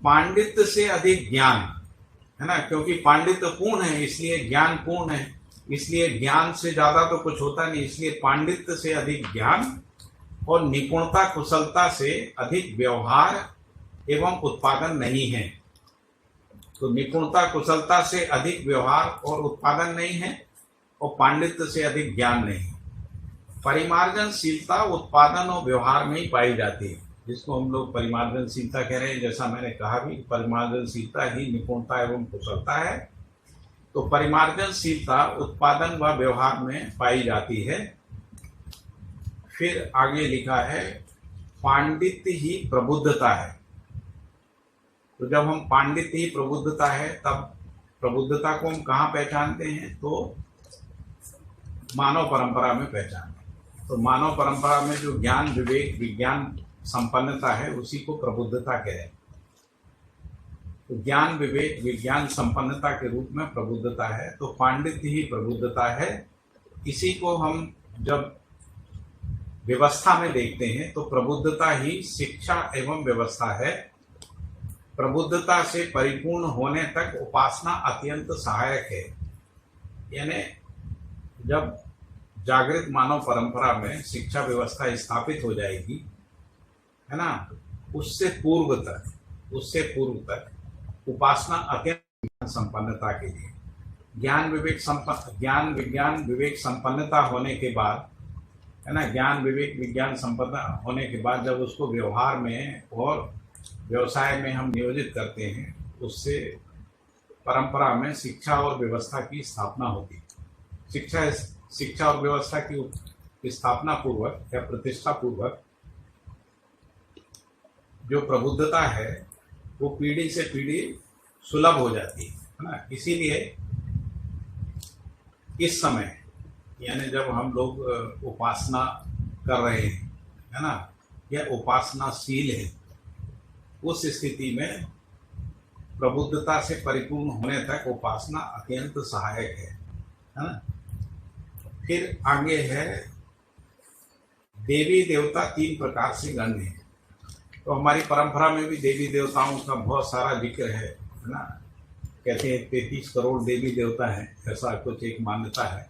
पांडित्य से अधिक ज्ञान है ना, क्योंकि पांडित्य पूर्ण है इसलिए ज्ञान पूर्ण है, इसलिए ज्ञान से ज्यादा तो कुछ होता नहीं, इसलिए पांडित्य से अधिक ज्ञान और निपुणता, कुशलता से अधिक व्यवहार एवं उत्पादन नहीं है। तो निपुणता, कुशलता से अधिक व्यवहार और उत्पादन नहीं है और पांडित्य से अधिक ज्ञान नहीं। परिमार्जनशीलता उत्पादन और व्यवहार में ही पाई जाती है, जिसको हम लोग परिमार्जनशीलता कह रहे हैं। जैसा मैंने कहा भी, परिमार्जनशीलता ही निपुणता एवं कुशलता है। तो परिमार्जनशीलता उत्पादन व व्यवहार में पाई जाती है। फिर आगे लिखा है पांडित्य ही प्रबुद्धता है। तो जब हम पांडित्य ही प्रबुद्धता है, तब प्रबुद्धता को हम कहाँ पहचानते हैं? तो मानव परंपरा में पहचानते हैं। तो मानव परंपरा में जो ज्ञान, विवेक, विज्ञान संपन्नता है उसी को प्रबुद्धता कहें। तो ज्ञान, विवेक, विज्ञान संपन्नता के रूप में प्रबुद्धता है। तो पांडित्य ही प्रबुद्धता है। इसी को हम जब व्यवस्था में देखते हैं तो प्रबुद्धता ही शिक्षा एवं व्यवस्था है। प्रबुद्धता से परिपूर्ण होने तक उपासना अत्यंत सहायक है। यानी जब जागृत मानव परंपरा में शिक्षा व्यवस्था स्थापित हो जाएगी, है ना, उससे पूर्व तक उपासना अत्यंत संपन्नता के लिए, ज्ञान, विज्ञान, विवेक संपन्नता होने के बाद, है ना, ज्ञान, विवेक, विज्ञान संपन्न होने के बाद जब उसको व्यवहार में और व्यवसाय में हम नियोजित करते हैं, उससे परंपरा में शिक्षा और व्यवस्था की स्थापना होती है। शिक्षा और व्यवस्था की स्थापना पूर्वक या प्रतिष्ठा पूर्वक जो प्रबुद्धता है वो पीढ़ी से पीढ़ी सुलभ हो जाती है ना। इसीलिए इस समय, यानी जब हम लोग उपासना कर रहे हैं, है ना, या उपासनाशील है, उस स्थिति में प्रबुद्धता से परिपूर्ण होने तक उपासना अत्यंत सहायक है ना। फिर आगे है देवी देवता 3 प्रकार से गण्य है। तो हमारी परंपरा में भी देवी देवताओं का बहुत सारा जिक्र है ना। कहते हैं 33 करोड़ देवी देवता हैं, ऐसा कुछ एक मान्यता है।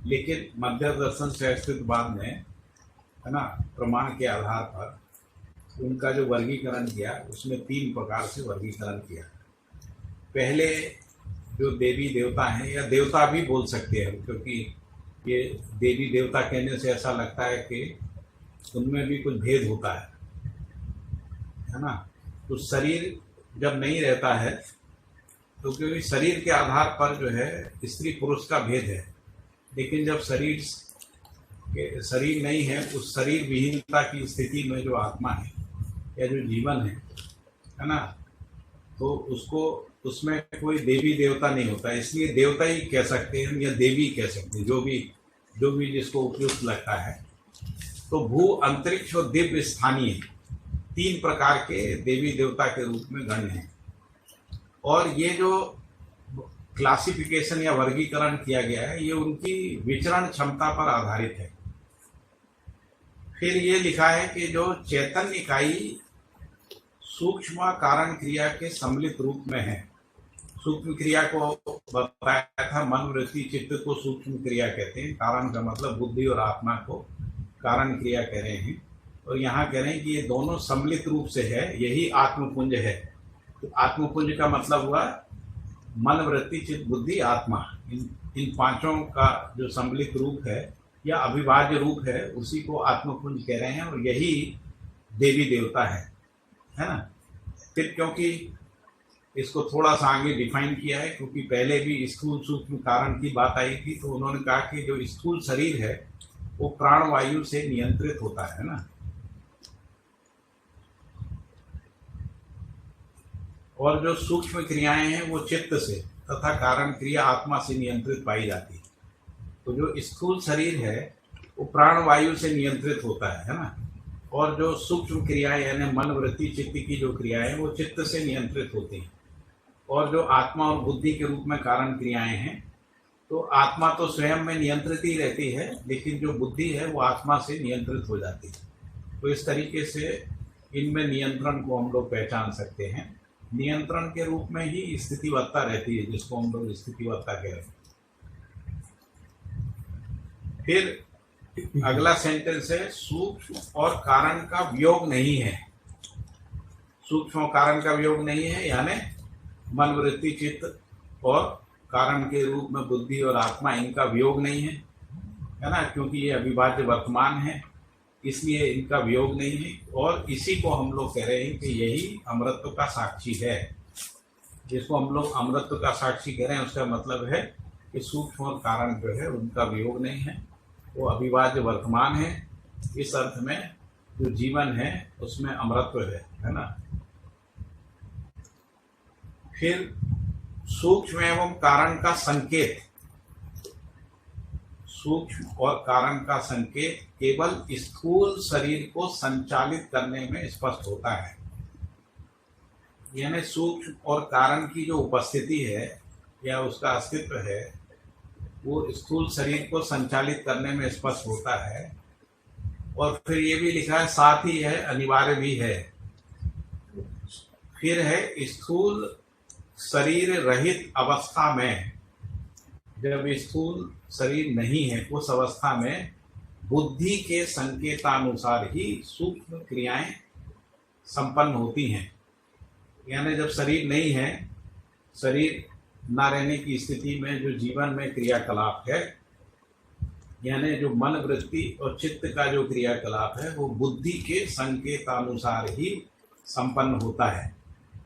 लेकिन मध्य दर्शन से अस्तित्ववाद ने, है ना, प्रमाण के आधार पर उनका जो वर्गीकरण किया उसमें 3 प्रकार से वर्गीकरण किया। पहले जो देवी देवता हैं, या देवता भी बोल सकते हैं, क्योंकि ये देवी देवता कहने से ऐसा लगता है कि उनमें भी कुछ भेद होता है ना। तो शरीर जब नहीं रहता है तो क्योंकि शरीर के आधार पर जो है स्त्री पुरुष का भेद है, लेकिन जब शरीर नहीं है, उस शरीर विहीनता की स्थिति में जो आत्मा है या जो जीवन है ना, तो उसमें कोई देवी देवता नहीं होता, इसलिए देवता ही कह सकते हैं या देवी कह सकते हैं, जो भी जिसको उपयुक्त लगता है। तो भू, अंतरिक्ष और दिव्य स्थानीय 3 प्रकार के देवी देवता के रूप में गण्य हैं। और ये जो क्लासिफिकेशन या वर्गीकरण किया गया है, ये उनकी विचरण क्षमता पर आधारित है। फिर ये लिखा है कि जो चैतन्य इकाई सूक्ष्म कारण क्रिया के सम्मिलित रूप में है। सूक्ष्म क्रिया को बताया था, मन, वृत्ति, चित्त को सूक्ष्म क्रिया कहते हैं। कारण का मतलब बुद्धि और आत्मा को कारण क्रिया कह रहे हैं। और यहाँ कह रहे हैं कि ये दोनों सम्मिलित रूप से है, यही आत्मपुंज है। तो आत्मपुंज का मतलब हुआ मन, वृत्ति, चित्त, बुद्धि, आत्मा। इन 5 का जो सम्मिलित रूप है या अविभाज्य रूप है, उसी को आत्मपुंज कह रहे हैं। और यही देवी देवता है ना। फिर क्योंकि इसको थोड़ा सा आगे डिफाइन किया है, क्योंकि पहले भी स्थूल सूक्ष्म कारण की बात आई थी, तो उन्होंने कहा कि जो स्थूल शरीर है वो प्राणवायु से नियंत्रित होता है ना। और जो सूक्ष्म क्रियाएं हैं वो चित्त से तथा कारण क्रिया आत्मा से नियंत्रित पाई जाती है। तो जो स्थूल शरीर है वो प्राणवायु से नियंत्रित होता है ना। और जो सूक्ष्म क्रियाएं यानी मन, वृत्ति, चित्त की जो क्रियाएं वो चित्त से नियंत्रित होती हैं। और जो आत्मा और बुद्धि के रूप में कारण क्रियाएं हैं, तो आत्मा तो स्वयं में नियंत्रित ही रहती है, लेकिन जो बुद्धि है वो आत्मा से नियंत्रित हो जाती है। तो इस तरीके से इनमें नियंत्रण को हम लोग पहचान सकते हैं। नियंत्रण के रूप में ही स्थितिवत्ता रहती है, जिसको हम लोग स्थितिवत्ता कह रहे हैं। फिर अगला सेंटेंस है, सूक्ष्म और कारण का वियोग नहीं है। सूक्ष्म और कारण का वियोग नहीं है, यानी मन, वृत्ति, चित्त और कारण के रूप में बुद्धि और आत्मा, इनका वियोग नहीं है ना, क्योंकि ये अविभाज्य वर्तमान है, इसलिए इनका वियोग नहीं है। और इसी को हम लोग कह रहे हैं कि यही अमृतत्व का साक्षी है। जिसको हम लोग अमृतत्व का साक्षी कह रहे हैं, उसका मतलब है कि सूक्ष्म और कारण जो है उनका वियोग नहीं है, वो अविभाज्य वर्तमान है। इस अर्थ में जो जीवन है उसमें अमृतत्व है ना। फिर सूक्ष्म एवं कारण का संकेत, सूक्ष्म और कारण का संकेत केवल स्थूल शरीर को संचालित करने में स्पष्ट होता है। यानी सूक्ष्म और कारण की जो उपस्थिति है या उसका अस्तित्व है, वो स्थूल शरीर को संचालित करने में स्पष्ट होता है। और फिर ये भी लिखा है, साथ ही है, अनिवार्य भी है। फिर है, स्थूल शरीर रहित अवस्था में, जब स्थूल शरीर नहीं है उस अवस्था में बुद्धि के संकेतानुसार ही सूक्ष्म क्रियाएं संपन्न होती हैं। यानी जब शरीर नहीं है, शरीर न रहने की स्थिति में जो जीवन में क्रियाकलाप है, यानी जो मन, वृत्ति और चित्त का जो क्रियाकलाप है, वो बुद्धि के संकेतानुसार ही संपन्न होता है।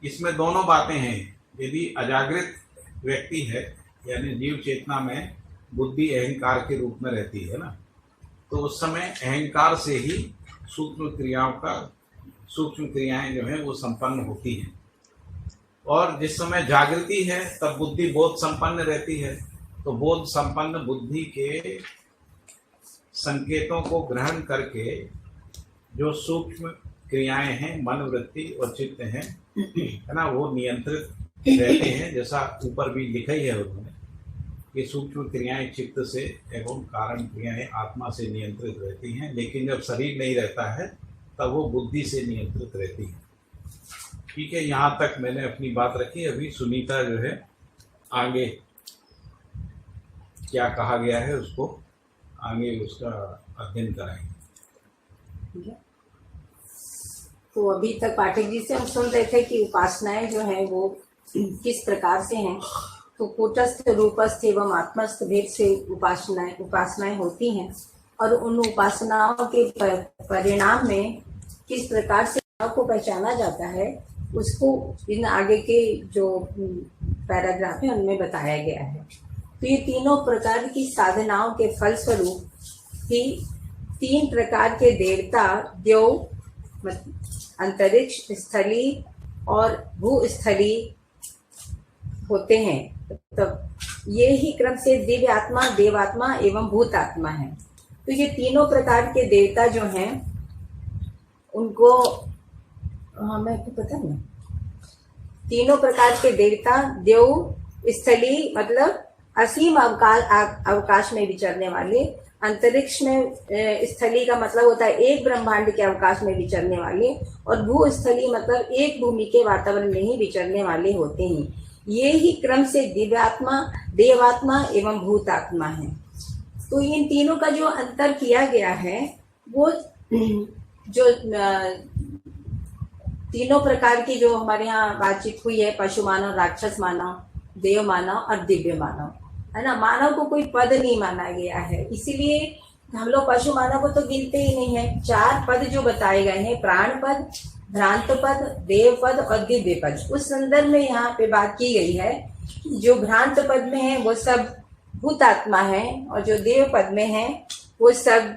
इसमें दोनों बातें हैं। यदि अजागृत व्यक्ति है, यानी जीव चेतना में बुद्धि अहंकार के रूप में रहती है ना, तो उस समय अहंकार से ही सूक्ष्म क्रियाएं जो है वो संपन्न होती हैं। और जिस समय जागृति है तब बुद्धि बोध संपन्न रहती है। तो बोध संपन्न बुद्धि के संकेतों को ग्रहण करके जो सूक्ष्म क्रियाएं हैं, मन, वृत्ति और चित्त हैं, है ना, वो नियंत्रित रहते हैं। जैसा ऊपर भी लिखा ही है उन्होंने, ये सूक्ष्म क्रियाएं चित्त से एवं कारण क्रियाएं आत्मा से नियंत्रित रहती हैं, लेकिन जब शरीर नहीं रहता है तब वो बुद्धि से नियंत्रित रहती है। ठीक है, यहाँ तक मैंने अपनी बात रखी। अभी सुनीता जो है आगे क्या कहा गया है उसको आगे उसका अध्ययन कराएंगे। तो अभी तक पाठक जी से हम सुन रहे थे कि उपासनाएं जो हैं वो किस प्रकार से हैं। तो कूटस्थ, रूपस्थ एवं आत्मस्थ भेद से उपासनाएं होती हैं, और उन उपासनाओं के परिणाम में किस प्रकार से को पहचाना जाता है, उसको इन आगे के जो पैराग्राफ है उनमें बताया गया है। तो ये तीनों प्रकार की साधनाओं के फलस्वरूप ही 3 प्रकार के देवता देव, अंतरिक्ष, स्थली और भूस्थली होते हैं। तो ये ही क्रम से दिव्य आत्मा, देवात्मा एवं भूतात्मा है। तो ये तीनों प्रकार के देवता जो हैं उनको हमें तो पता नहीं, तीनों प्रकार के देवता देव, स्थली मतलब असीम अवकाश में विचरने वाले, अंतरिक्ष में स्थली का मतलब होता है एक ब्रह्मांड के अवकाश में विचरने वाले, और भूस्थली मतलब एक भूमि के वातावरण में ही विचरने वाले होते हैं। ये ही क्रम से दिव्यात्मा, देवात्मा एवं भूतात्मा है। तो इन तीनों का जो अंतर किया गया है वो जो तीनों प्रकार की जो हमारे यहाँ बातचीत हुई है, पशु मानव, राक्षस मानव, देव मानव और दिव्य मानव, है ना। मानव को कोई पद नहीं माना गया है, इसीलिए हम लोग पशु मानव को तो गिनते ही नहीं है। 4 पद जो बताए गए हैं, प्राण पद, भ्रांत पद, देव पद और दिव्य पद, उस संदर्भ में यहाँ पे बात की गई है। जो भ्रांत पद में है वो सब भूतात्मा है, और जो देव पद में है वो सब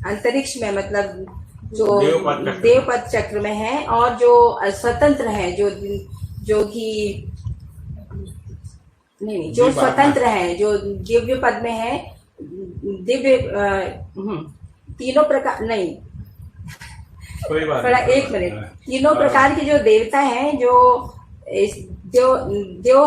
अंतरिक्ष में मतलब जो देव पद चक्र में है, और जो स्वतंत्र है, जो कि नहीं, जो स्वतंत्र है, जो दिव्य पद में है, दिव्य तीनों प्रकार नहीं, कोई बात थोड़ा एक मिनट, तीनों प्रकार के जो देवता हैं, जो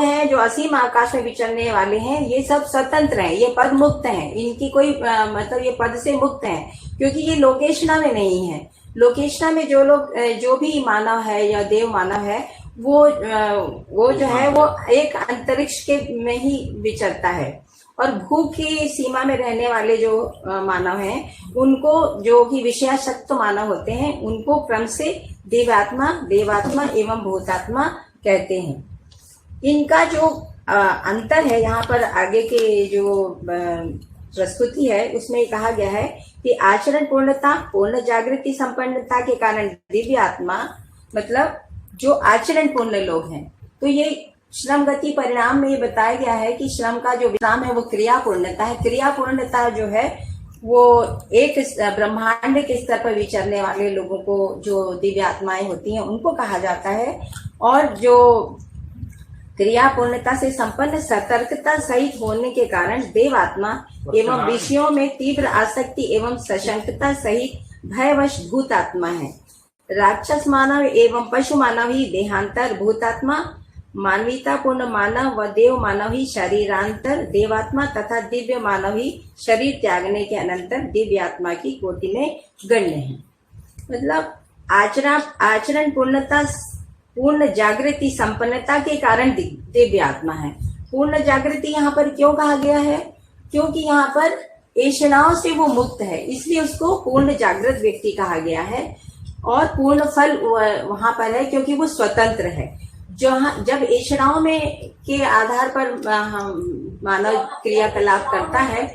हैं, जो असीम आकाश में विचरने वाले हैं, ये सब स्वतंत्र हैं, ये पद मुक्त हैं, इनकी कोई मतलब ये पद से मुक्त हैं, क्योंकि ये लोकेशना में नहीं है। लोकेशना में जो लोग, जो भी मानव है या देव मानव है, वो जो है वो एक अंतरिक्ष के में ही विचरता है, और भू की सीमा में रहने वाले जो मानव हैं, उनको जो कि विषयासक्त मानव होते हैं, उनको क्रम से देवात्मा, देवात्मा एवं भूतात्मा कहते हैं। इनका जो अंतर है, यहाँ पर आगे के जो प्रस्तुति है उसमें कहा गया है कि आचरण पूर्णता, पूर्ण जागृति संपन्नता के कारण दिव्य आत्मा मतलब जो आचरण पूर्ण लोग हैं। तो ये श्रम गति परिणाम में ये बताया गया है कि श्रम का जो विराम है वो क्रिया पूर्णता है। क्रिया पूर्णता जो है वो एक ब्रह्मांड के स्तर पर विचरने वाले लोगों को, जो दिव्य आत्माएं होती हैं, उनको कहा जाता है। और जो क्रिया पूर्णता से संपन्न सतर्कता सहित होने के कारण देवात्मा एवं विषयों में तीव्र आसक्ति एवं सशंकता सहित भयवश भूतात्मा है। राक्षस मानव एवं पशु मानव ही देहांतर भूतात्मा, मानवीयता पूर्ण मानव व देव मानव ही शरीरांतर देवात्मा तथा दिव्य मानव ही शरीर त्यागने के अनंतर दिव्य आत्मा की कोटि में गण्य है। मतलब आचरण पूर्णता, पूर्ण जागृति संपन्नता के कारण दिव्य आत्मा है। पूर्ण जागृति यहाँ पर क्यों कहा गया है? क्योंकि यहाँ पर ऐषणाओं से वो मुक्त है, इसलिए उसको पूर्ण जागृत व्यक्ति कहा गया है। और पूर्ण फल वहां पर है क्योंकि वो स्वतंत्र है। जब ऐषणाओं में के आधार पर मानव क्रियाकलाप करता है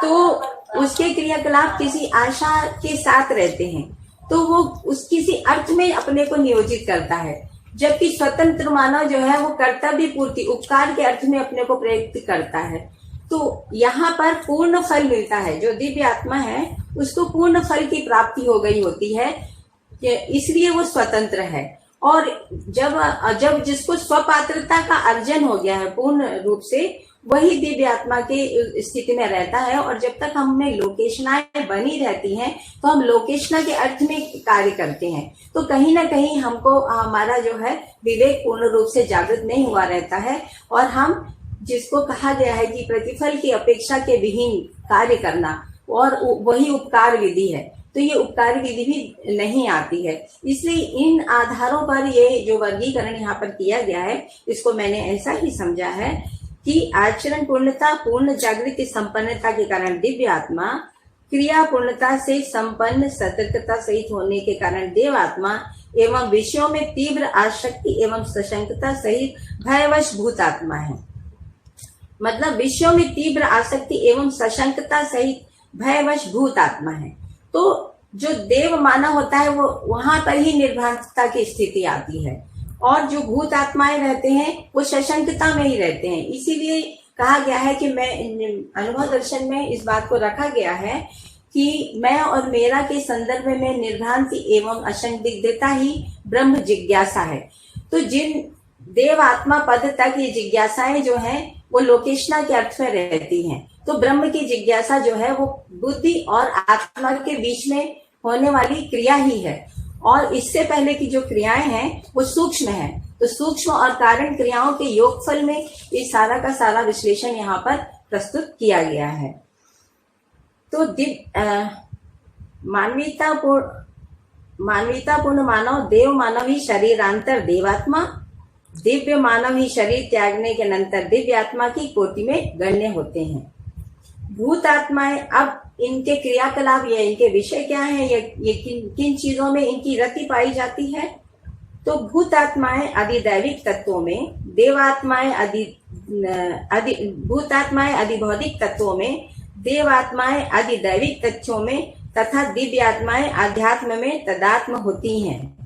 तो उसके क्रियाकलाप किसी आशा के साथ रहते हैं, तो वो उस किसी अर्थ में अपने को नियोजित करता है। जबकि स्वतंत्र मानव जो है वो कर्तव्य पूर्ति, उपकार के अर्थ में अपने को प्रयुक्त करता है। तो यहाँ पर पूर्ण फल मिलता है। जो दिव्य आत्मा है उसको पूर्ण फल की प्राप्ति हो गई होती है, इसलिए वो स्वतंत्र है। और जब जिसको स्वपात्रता का अर्जन हो गया है पूर्ण रूप से, वही दिव्य आत्मा की स्थिति में रहता है। और जब तक हमें लोकेशनाएं बनी रहती हैं तो हम लोकेशना के अर्थ में कार्य करते हैं, तो कहीं ना कहीं हमको हमारा जो है विवेक पूर्ण रूप से जागृत नहीं हुआ रहता है। और हम जिसको कहा गया है कि प्रतिफल की अपेक्षा के विहीन कार्य करना, और वही उपकार विधि है, तो ये उपकार विधि भी नहीं आती है। इसलिए इन आधारों पर ये जो वर्गीकरण यहाँ पर किया गया है, इसको मैंने ऐसा ही समझा है कि आचरण पूर्णता, पूर्ण जागृति संपन्नता के कारण दिव्य आत्मा, क्रिया पूर्णता से संपन्न सतर्कता सहित होने के कारण देव आत्मा एवं विषयों में तीव्र आसक्ति एवं सशंकता सहित भयवश भूतात्मा है। मतलब विषयों में तीव्र आसक्ति एवं सशंकता सहित भयवश भूतात्मा है। तो जो देव मानव होता है वो वहां पर ही निर्भरता की स्थिति आती है, और जो भूत आत्माएं रहते हैं वो सशंकता में ही रहते हैं। इसीलिए कहा गया है कि मैं अनुभव दर्शन में इस बात को रखा गया है कि मैं और मेरा के संदर्भ में निर्भ्रांति एवं असंग दिग्धता ही ब्रह्म जिज्ञासा है। तो जिन देव आत्मा पद तक ये जिज्ञासाएं जो हैं वो लोकेशना के अर्थ में रहती हैं, तो ब्रह्म की जिज्ञासा जो है वो बुद्धि और आत्मा के बीच में होने वाली क्रिया ही है, और इससे पहले की जो क्रियाएं हैं वो सूक्ष्म है। तो सूक्ष्म और कारण क्रियाओं के योगफल में ये सारा का सारा विश्लेषण यहाँ पर प्रस्तुत किया गया है। तो मानवीयतापूर्ण मानव देव मानव ही शरीरांतर देवात्मा, दिव्य मानव ही शरीर त्यागने के अनंतर दिव्य आत्मा की कोटि में गण्य होते हैं। भूत आत्माएं, अब इनके क्रियाकलाप या इनके विषय क्या है, ये किन चीजों में इनकी रति पाई जाती है। तो भूत आत्माएं अधिदैविक तत्वों में, भूत आत्माएं अधिभौतिक तत्वों में, देव आत्माएं अधिदैविक तत्वों में तथा दिव्य आत्माएं आध्यात्म में तदात्म होती हैं।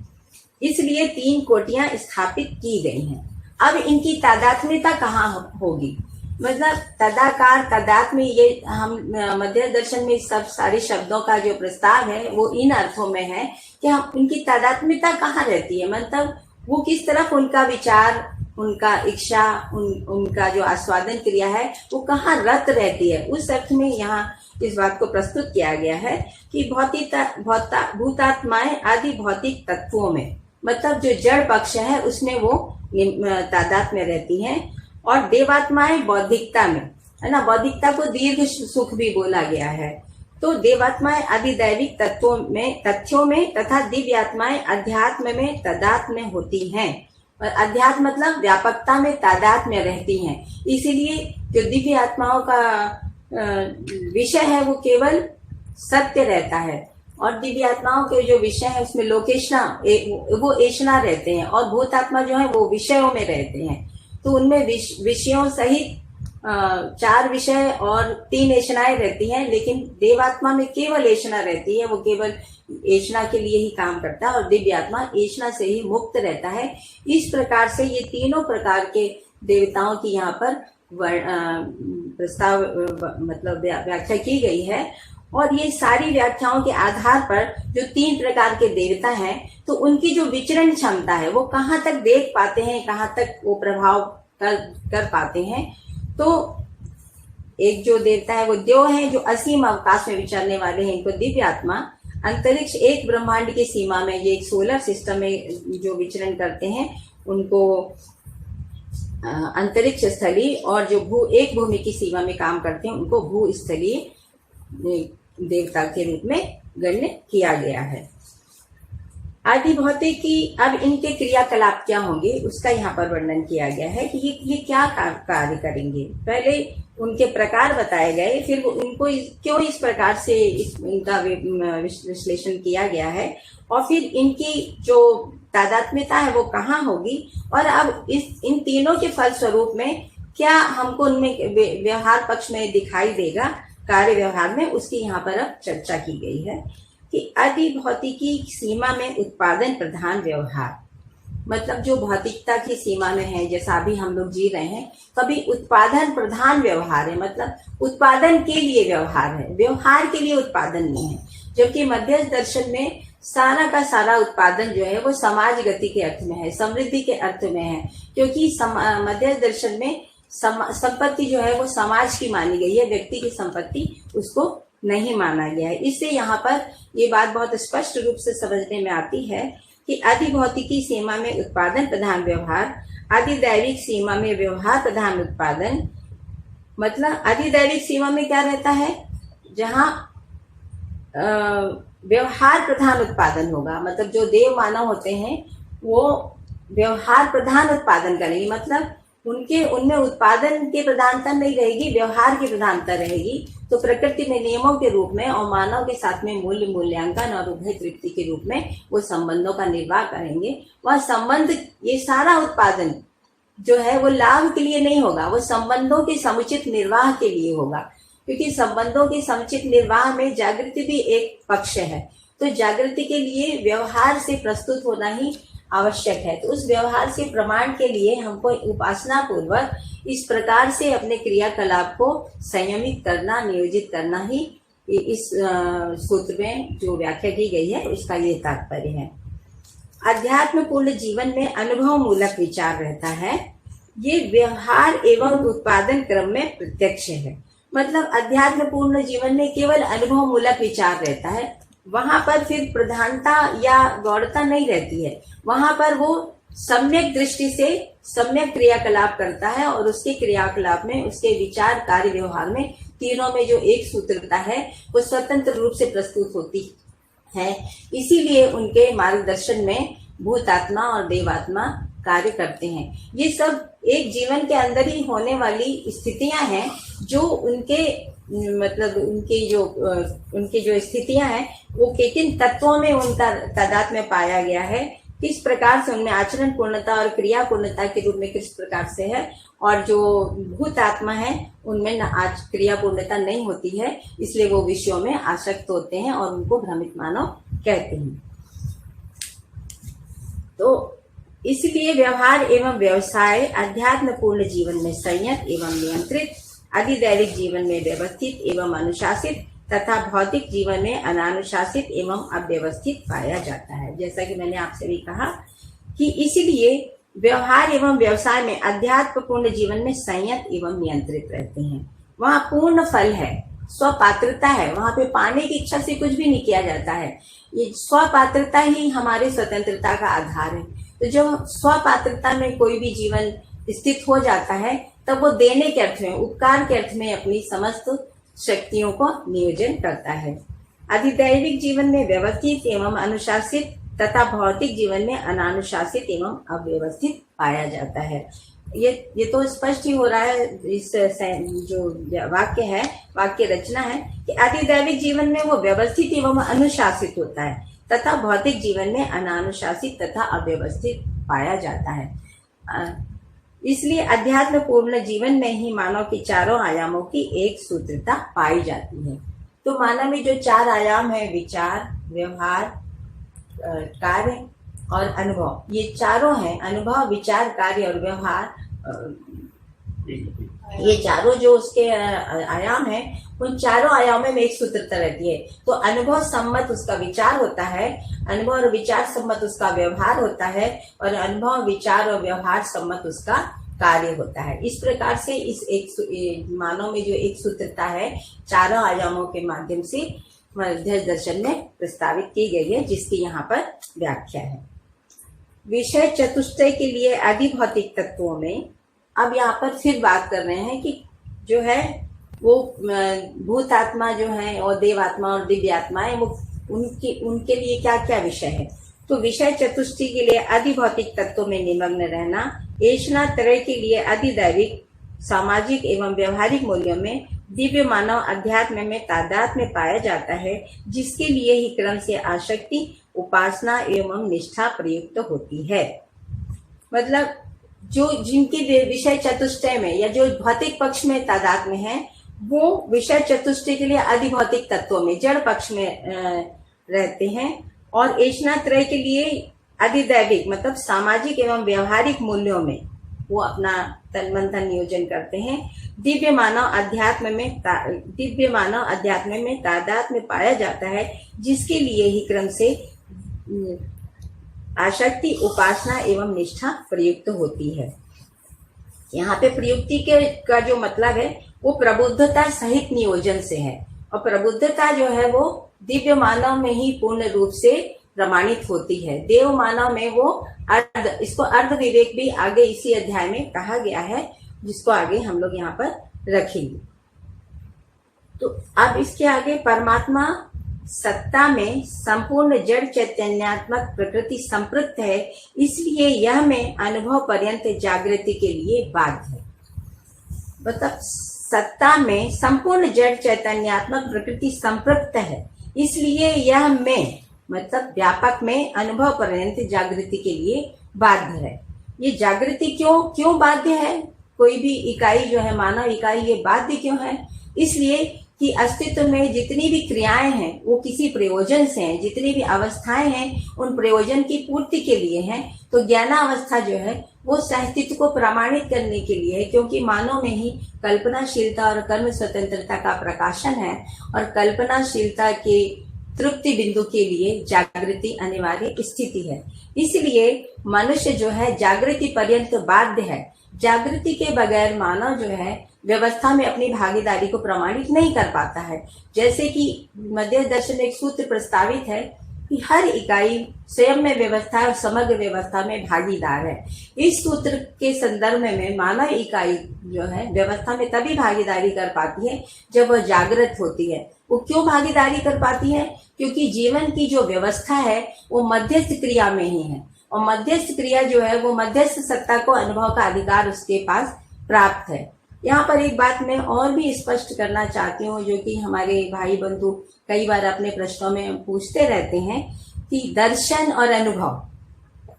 इसलिए 3 कोटियां स्थापित की गई हैं। अब इनकी तादात्म्यता कहाँ होगी, मतलब तदाकार तदात्म्य, ये हम मध्य दर्शन में सब सारे शब्दों का जो प्रस्ताव है वो इन अर्थों में है कि हम उनकी तादात्म्यता कहाँ रहती है, मतलब वो किस तरफ उनका विचार, उनका इच्छा, उनका जो आस्वादन क्रिया है वो कहाँ रत रहती है। उस अर्थ में यहाँ इस बात को प्रस्तुत किया गया है कि भूतात्माएं आदि भौतिक तत्वों में, मतलब जो जड़ पक्ष है उसमें वो तादात में रहती हैं, और देवात्माएं बौद्धिकता में, है ना, बौद्धिकता को दीर्घ सुख भी बोला गया है। तो देवात्माएं अधिदैविक तथ्यों में तथा दिव्य आत्माएं अध्यात्म में तदात्म में होती हैं, और अध्यात्म मतलब व्यापकता में तादात में रहती हैं। इसीलिए जो दिव्य आत्माओं का विषय है वो केवल सत्य रहता है, और दिव्य आत्माओं के जो विषय है उसमें लोकेशना वो एशना रहते हैं, और भूत आत्मा जो है वो विषयों में रहते हैं। तो उनमें विषयों सहित 4 विषय और 3 एशनाएं रहती हैं, लेकिन देवात्मा में केवल एशना रहती है, वो केवल एशना के लिए ही काम करता है, और दिव्य आत्मा एशना से ही मुक्त रहता है। इस प्रकार से ये तीनों प्रकार के देवताओं की यहाँ पर प्रस्ताव मतलब व्याख्या की गई है, और ये सारी व्याख्याओं के आधार पर जो 3 प्रकार के देवता हैं तो उनकी जो विचरण क्षमता है वो कहाँ तक देख पाते हैं, कहाँ तक वो प्रभाव कर पाते हैं। तो एक जो देवता है वो देव है, जो असीम अवकाश में विचरने वाले हैं, इनको दिव्य आत्मा। अंतरिक्ष एक ब्रह्मांड की सीमा में, ये एक सोलर सिस्टम में जो विचरण करते हैं उनको अंतरिक्ष स्थलीय, और जो एक भूमि की सीमा में काम करते हैं उनको भूस्थलीय देवता के रूप में गण्य किया गया है। आदि भौतिकी, अब इनके क्रियाकलाप क्या होंगे उसका यहाँ पर वर्णन किया गया है कि ये क्या कार्य करेंगे। पहले उनके प्रकार बताए गए, फिर उनको क्यों इस प्रकार से इनका विश्लेषण किया गया है, और फिर इनकी जो तादात्म्यता है वो कहाँ होगी, और अब इन तीनों के फलस्वरूप में क्या हमको उनमें व्यवहार पक्ष में दिखाई देगा, कार्य व्यवहार में, उसकी यहाँ पर अब चर्चा की गई है कि आदि भौतिकी सीमा में उत्पादन प्रधान व्यवहार, मतलब जो भौतिकता की सीमा में है, जैसा अभी हम लोग जी रहे हैं, कभी उत्पादन प्रधान व्यवहार है, मतलब उत्पादन के लिए व्यवहार है, व्यवहार के लिए उत्पादन नहीं है। जबकि मध्य दर्शन में सारा का सारा उत्पादन जो है वो समाज गति के अर्थ में है, समृद्धि के अर्थ में है, क्योंकि मध्य दर्शन में संपत्ति जो है वो समाज की मानी गई है, व्यक्ति की संपत्ति उसको नहीं माना गया है। इससे यहाँ पर ये बात बहुत स्पष्ट रूप से समझने में आती है कि आदि भौतिकी सीमा में उत्पादन प्रधान व्यवहार, आदि दैविक सीमा में व्यवहार प्रधान उत्पादन। मतलब आदि दैविक सीमा में क्या रहता है, जहाँ व्यवहार प्रधान उत्पादन होगा, मतलब जो देव मानव होते हैं वो व्यवहार प्रधान उत्पादन करेंगे, मतलब उनमें उत्पादन की प्रधानता नहीं रहेगी, व्यवहार की प्रधानता रहेगी। तो प्रकृति में नियमों के रूप में और मानव के साथ में मूल्यांकन और उभय तृप्ति के रूप में वो संबंधों का निर्वाह करेंगे। वह संबंध, ये सारा उत्पादन जो है वो लाभ के लिए नहीं होगा, वो संबंधों के समुचित निर्वाह के लिए होगा, क्योंकि संबंधों के समुचित निर्वाह में जागृति भी एक पक्ष है। तो जागृति के लिए व्यवहार से प्रस्तुत होना ही आवश्यक है। तो उस व्यवहार से प्रमाण के लिए हमको उपासना पूर्वक इस प्रकार से अपने क्रियाकलाप को संयमित करना, नियोजित करना ही इस सूत्र में जो व्याख्या की गई है उसका ये तात्पर्य है। अध्यात्म पूर्ण जीवन में अनुभव मूलक विचार रहता है। ये व्यवहार एवं उत्पादन क्रम में प्रत्यक्ष है। मतलब अध्यात्म पूर्ण जीवन में केवल अनुभव मूलक विचार रहता है। वहां पर फिर प्रधानता या गौरता नहीं रहती है। वहां पर वो सम्यक दृष्टि से सम्यक क्रियाकलाप करता है और उसके क्रियाकलाप में, उसके विचार, कार्य, व्यवहार में तीनों में जो एक सूत्रता है वो स्वतंत्र रूप से प्रस्तुत होती है। इसीलिए उनके मार्गदर्शन में भूतात्मा और देवात्मा कार्य करते हैं। ये सब एक जीवन के अंदर ही होने वाली स्थितियां हैं जो उनके मतलब उनकी जो स्थितियां हैं वो किन तत्वों में उनका तादाद में पाया गया है, किस प्रकार से उनमें आचरण पूर्णता और क्रिया पूर्णता के रूप में किस प्रकार से है, और जो भूत आत्मा है उनमें आज क्रिया पूर्णता नहीं होती है, इसलिए वो विषयों में आसक्त होते हैं और उनको भ्रमित मानव कहते हैं। तो इसलिए व्यवहार एवं व्यवसाय अध्यात्म पूर्ण जीवन में संयत एवं नियंत्रित, अधिदैविक जीवन में व्यवस्थित एवं अनुशासित तथा भौतिक जीवन में अनानुशासित एवं अव्यवस्थित पाया जाता है। जैसा कि मैंने आपसे भी कहा कि इसीलिए व्यवहार एवं व्यवसाय में अध्यात्म पूर्ण जीवन में संयत एवं नियंत्रित रहते हैं। वहाँ पूर्ण फल है, स्वपात्रता है, वहां पे पाने की इच्छा से कुछ भी नहीं किया जाता है। ये स्वपात्रता ही हमारी स्वतंत्रता का आधार है। तो जब स्वपात्रता में कोई भी जीवन स्थित हो जाता है तब वो देने के अर्थ में, उपकार के अर्थ में अपनी समस्त शक्तियों को नियोजन करता है। अधिदैविक जीवन में व्यवस्थित एवं अनुशासित तथा भौतिक जीवन में अनानुशासित एवं अव्यवस्थित पाया जाता है। ये तो स्पष्ट ही हो रहा है, इस जो वाक्य है, वाक्य रचना है कि अधिदैविक जीवन में वो व्यवस्थित एवं अनुशासित होता है तथा भौतिक जीवन में अनानुशासित तथा अव्यवस्थित पाया जाता है। इसलिए अध्यात्म पूर्ण जीवन में ही मानव की चारों आयामों की एक सूत्रता पाई जाती है। तो मानव में जो चार आयाम है, विचार, व्यवहार, कार्य और अनुभव, ये चारों हैं, अनुभव, विचार, कार्य और व्यवहार, ये चारों जो उसके आयाम हैं, उन चारों आयामों में एक सूत्रता रहती है। तो अनुभव सम्मत उसका विचार होता है, अनुभव और विचार सम्मत उसका व्यवहार होता है, और अनुभव, विचार और व्यवहार सम्मत उसका कार्य होता है। इस प्रकार से इस एक मानव में जो एक सूत्रता है चारों आयामों के माध्यम से मध्य दर्शन में प्रस्तावित की गई है, जिसकी यहाँ पर व्याख्या है। विषय चतुष्टय के लिए अधिभौतिक तत्वों में अब यहाँ पर फिर बात कर रहे हैं कि जो है वो भूत आत्मा जो है और देवात्मा और दिव्य आत्माएं, वो उनके लिए क्या क्या विषय है। तो विषय चतुष्टय के लिए अधिभौतिक तत्वों में निमग्न रहना, ऐशना त्रय के लिए अधिदैविक, सामाजिक एवं व्यवहारिक मूल्यों में दिव्य मानव अध्यात्म में तादाद में पाया जाता है, जिसके लिए ही क्रम से आसक्ति, उपासना एवं निष्ठा प्रयुक्त होती है। मतलब जो जिनके विषय चतुष्टय में या जो भौतिक पक्ष में तादाद में है, वो विषय चतुष्टय के लिए अधिभौतिक तत्वों में जड़ पक्ष में रहते हैं, और ऐशना त्रय के लिए अधिदैविक मतलब सामाजिक एवं व्यवहारिक मूल्यों में वो अपना तन मन धन नियोजन करते हैं। दिव्य मानव अध्यात्म में तादाद में पाया जाता है, जिसके लिए ही क्रम से आसक्ति, उपासना एवं निष्ठा प्रयुक्त होती है। यहाँ पे प्रयुक्ति का जो मतलब है वो प्रबुद्धता सहित नियोजन से है, और प्रबुद्धता जो है वो दिव्य मानव में ही पूर्ण रूप से प्रमाणित होती है। देव मानव में वो इसको अर्ध विवेक भी आगे इसी अध्याय में कहा गया है, जिसको आगे हम लोग यहाँ पर रखेंगे। तो अब इसके आगे परमात्मा सत्ता में संपूर्ण जड़ चैतन्यात्मक प्रकृति संपृक्त है, इसलिए यह में अनुभव पर्यंत जागृति के लिए बाध्य है। मतलब सत्ता में संपूर्ण जड़ चैतन्यात्मक प्रकृति संपृक्त है, इसलिए यह में मतलब व्यापक में अनुभव पर्यंत जागृति के लिए बाध्य है। ये जागृति क्यों बाध्य है? कोई भी इकाई जो है, मानव इकाई, ये बाध्य क्यों है? इसलिए कि अस्तित्व में जितनी भी क्रियाएं हैं वो किसी प्रयोजन से हैं, जितनी भी अवस्थाएं हैं उन प्रयोजन की पूर्ति के लिए हैं। तो ज्ञानावस्था जो है वो अस्तित्व को प्रमाणित करने के लिए है, क्योंकि मानव में ही कल्पनाशीलता और कर्म स्वतंत्रता का प्रकाशन है और कल्पनाशीलता के तृप्ति बिंदु के लिए जागृति अनिवार्य स्थिति है। इसलिए मनुष्य जो है जागृति पर्यंत बाध्य है। जागृति के बगैर मानव जो है व्यवस्था में अपनी भागीदारी को प्रमाणित नहीं कर पाता है। जैसे कि मध्य दर्शन में एक सूत्र प्रस्तावित है कि हर इकाई स्वयं में व्यवस्था और समग्र व्यवस्था में भागीदार है। इस सूत्र के संदर्भ में मानव इकाई जो है व्यवस्था में तभी भागीदारी कर पाती है जब वह जागृत होती है। वो क्यों भागीदारी कर पाती है? क्योंकि जीवन की जो व्यवस्था है वो मध्यस्थ क्रिया में ही है, और मध्यस्थ क्रिया जो है वो मध्यस्थ सत्ता को अनुभव का अधिकार उसके पास प्राप्त है। यहाँ पर एक बात मैं और भी स्पष्ट करना चाहती हूँ, जो कि हमारे भाई बंधु कई बार अपने प्रश्नों में पूछते रहते हैं कि दर्शन और अनुभव,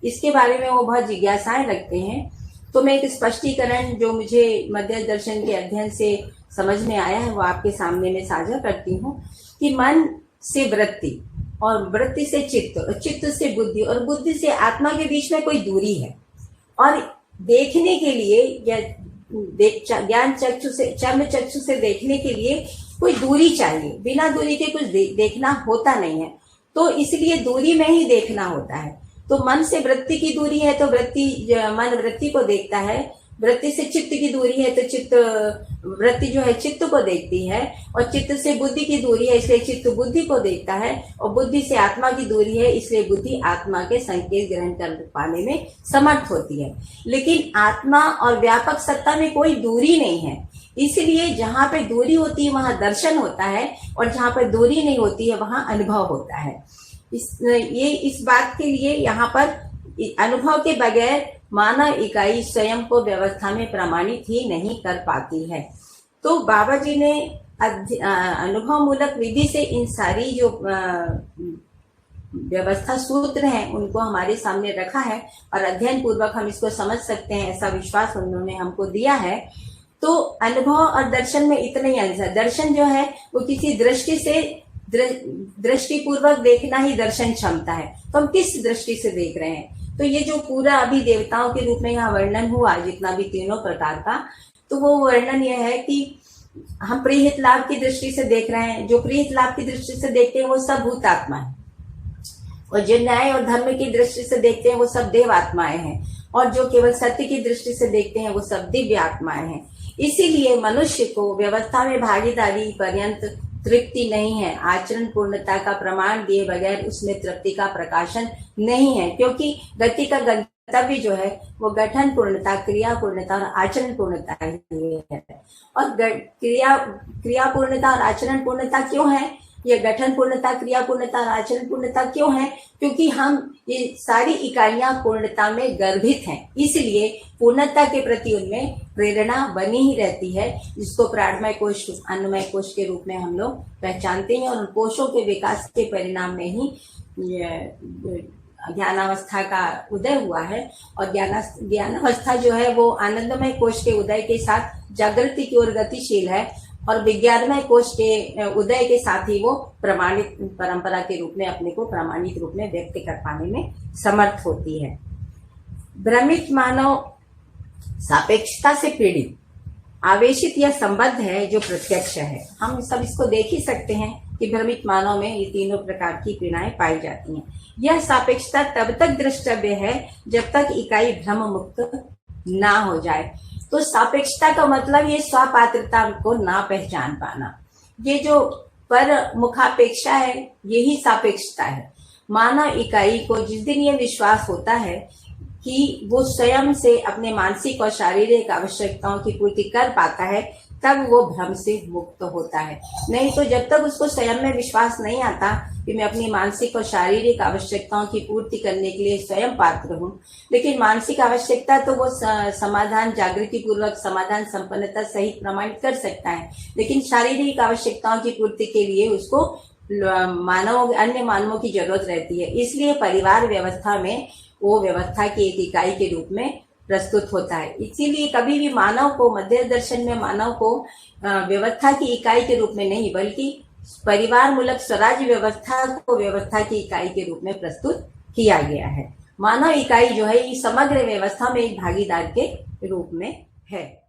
इसके बारे में वो बहुत जिज्ञासाएं रखते हैं। तो मैं एक स्पष्टीकरण जो मुझे मध्य दर्शन के अध्ययन से समझ में आया है वो आपके सामने में साझा करती हूँ कि मन से वृत्ति और वृत्ति से चित्त और चित्त से बुद्धि और बुद्धि से आत्मा के बीच में कोई दूरी है, और देखने के लिए या ज्ञान चक्षु से चर्म चक्षु से देखने के लिए कोई दूरी चाहिए। बिना दूरी के कुछ देखना होता नहीं है, तो इसलिए दूरी में ही देखना होता है। तो मन से वृत्ति की दूरी है तो मन वृत्ति को देखता है, वृत्ति से चित्त की दूरी है तो चित्त वृत्ति जो है चित्त को देखती है, और चित्त से बुद्धि की दूरी है इसलिए चित्त बुद्धि को देखता है, और बुद्धि से आत्मा की दूरी है इसलिए बुद्धि आत्मा के संकेत ग्रहण कर पाने में समर्थ होती है। लेकिन आत्मा और व्यापक सत्ता में कोई दूरी नहीं है, इसलिए जहाँ पे दूरी होती है वहां दर्शन होता है, और जहाँ पर दूरी नहीं होती है वहां अनुभव होता है। इस बात के लिए यहाँ पर अनुभव के बगैर मानव इकाई स्वयं को व्यवस्था में प्रमाणित ही नहीं कर पाती है। तो बाबा जी ने अनुभव मूलक विधि से इन सारी जो व्यवस्था सूत्र हैं उनको हमारे सामने रखा है, और अध्ययन पूर्वक हम इसको समझ सकते हैं ऐसा विश्वास उन्होंने हमको दिया है। तो अनुभव और दर्शन में इतना ही अंतर। दर्शन जो है वो किसी दृष्टि से दृष्टिपूर्वक देखना ही दर्शन क्षमता है। तो हम किस दृष्टि से देख रहे हैं? तो ये जो पूरा अभी देवताओं के रूप में यहाँ वर्णन हुआ जितना भी तीनों प्रकार का, तो वो वर्णन यह है कि हम प्रीहित लाभ की दृष्टि से देख रहे हैं। जो प्रीहित लाभ की दृष्टि से देखते हैं वो सब भूतात्मा है, और जो न्याय और धर्म की दृष्टि से देखते हैं वो सब देव आत्माएं हैं, और जो केवल सत्य की दृष्टि से देखते हैं वो सब दिव्य आत्माएं हैं। इसीलिए मनुष्य को व्यवस्था में भागीदारी पर्यंत तृप्ति नहीं है। आचरण पूर्णता का प्रमाण दिए बगैर उसमें तृप्ति का प्रकाशन नहीं है, क्योंकि गति का गंतव्य जो है वो गठन पूर्णता, क्रिया पूर्णता और आचरण पूर्णता ही है। और क्रिया पूर्णता और आचरण पूर्णता क्यों है? ये गठन पूर्णता, क्रिया पूर्णता और आचरण पूर्णता क्यों है? क्योंकि हम ये सारी इकाइयां पूर्णता में गर्भित हैं, इसलिए पूर्णता के प्रति उनमें प्रेरणा बनी ही रहती है, जिसको प्राणमय कोश, अन्नमय कोश के रूप में हम लोग पहचानते हैं। और उन कोशों के विकास के परिणाम में ही ज्ञानावस्था का उदय हुआ है, और ज्ञानावस्था जो है वो आनंदमय कोश के उदय के साथ जागृति की ओर गतिशील है, और विज्ञानमय कोश के उदय के साथ ही वो प्रमाणित परंपरा के रूप में अपने को प्रामाणिक रूप में व्यक्त कर पाने में समर्थ होती है। भ्रमित मानव सापेक्षता से पीड़ित, आवेशित या संबद्ध है जो प्रत्यक्ष है। हम सब इसको देख ही सकते हैं कि भ्रमित मानव में ये तीनों प्रकार की पीड़ाएं पाई जाती हैं। यह सापेक्षता तब तक द्रष्टव्य है जब तक इकाई भ्रम मुक्त ना हो जाए। तो सापेक्षता का मतलब ये स्वपात्रता को ना पहचान पाना, ये जो पर मुखापेक्षा है यही सापेक्षता है। मानव इकाई को जिस दिन ये विश्वास होता है कि वो स्वयं से अपने मानसिक और शारीरिक आवश्यकताओं की पूर्ति कर पाता है, तब वो भ्रम से मुक्त होता है। नहीं तो जब तक उसको स्वयं में विश्वास नहीं आता कि मैं अपनी मानसिक और शारीरिक आवश्यकताओं की पूर्ति करने के लिए स्वयं पात्र हूँ, लेकिन मानसिक आवश्यकता तो वो समाधान जागृति पूर्वक समाधान संपन्नता सहित प्रमाणित कर सकता है, लेकिन शारीरिक आवश्यकताओं की पूर्ति के लिए उसको अन्य मानवों की जरूरत रहती है। इसलिए परिवार व्यवस्था में वो व्यवस्था की एक इकाई के रूप में प्रस्तुत होता है। इसीलिए कभी भी मानव को, मध्य दर्शन में मानव को व्यवस्था की इकाई के रूप में नहीं, बल्कि परिवार मूलक स्वराज्य व्यवस्था को व्यवस्था की इकाई के रूप में प्रस्तुत किया गया है। मानव इकाई जो है ये समग्र व्यवस्था में एक भागीदार के रूप में है।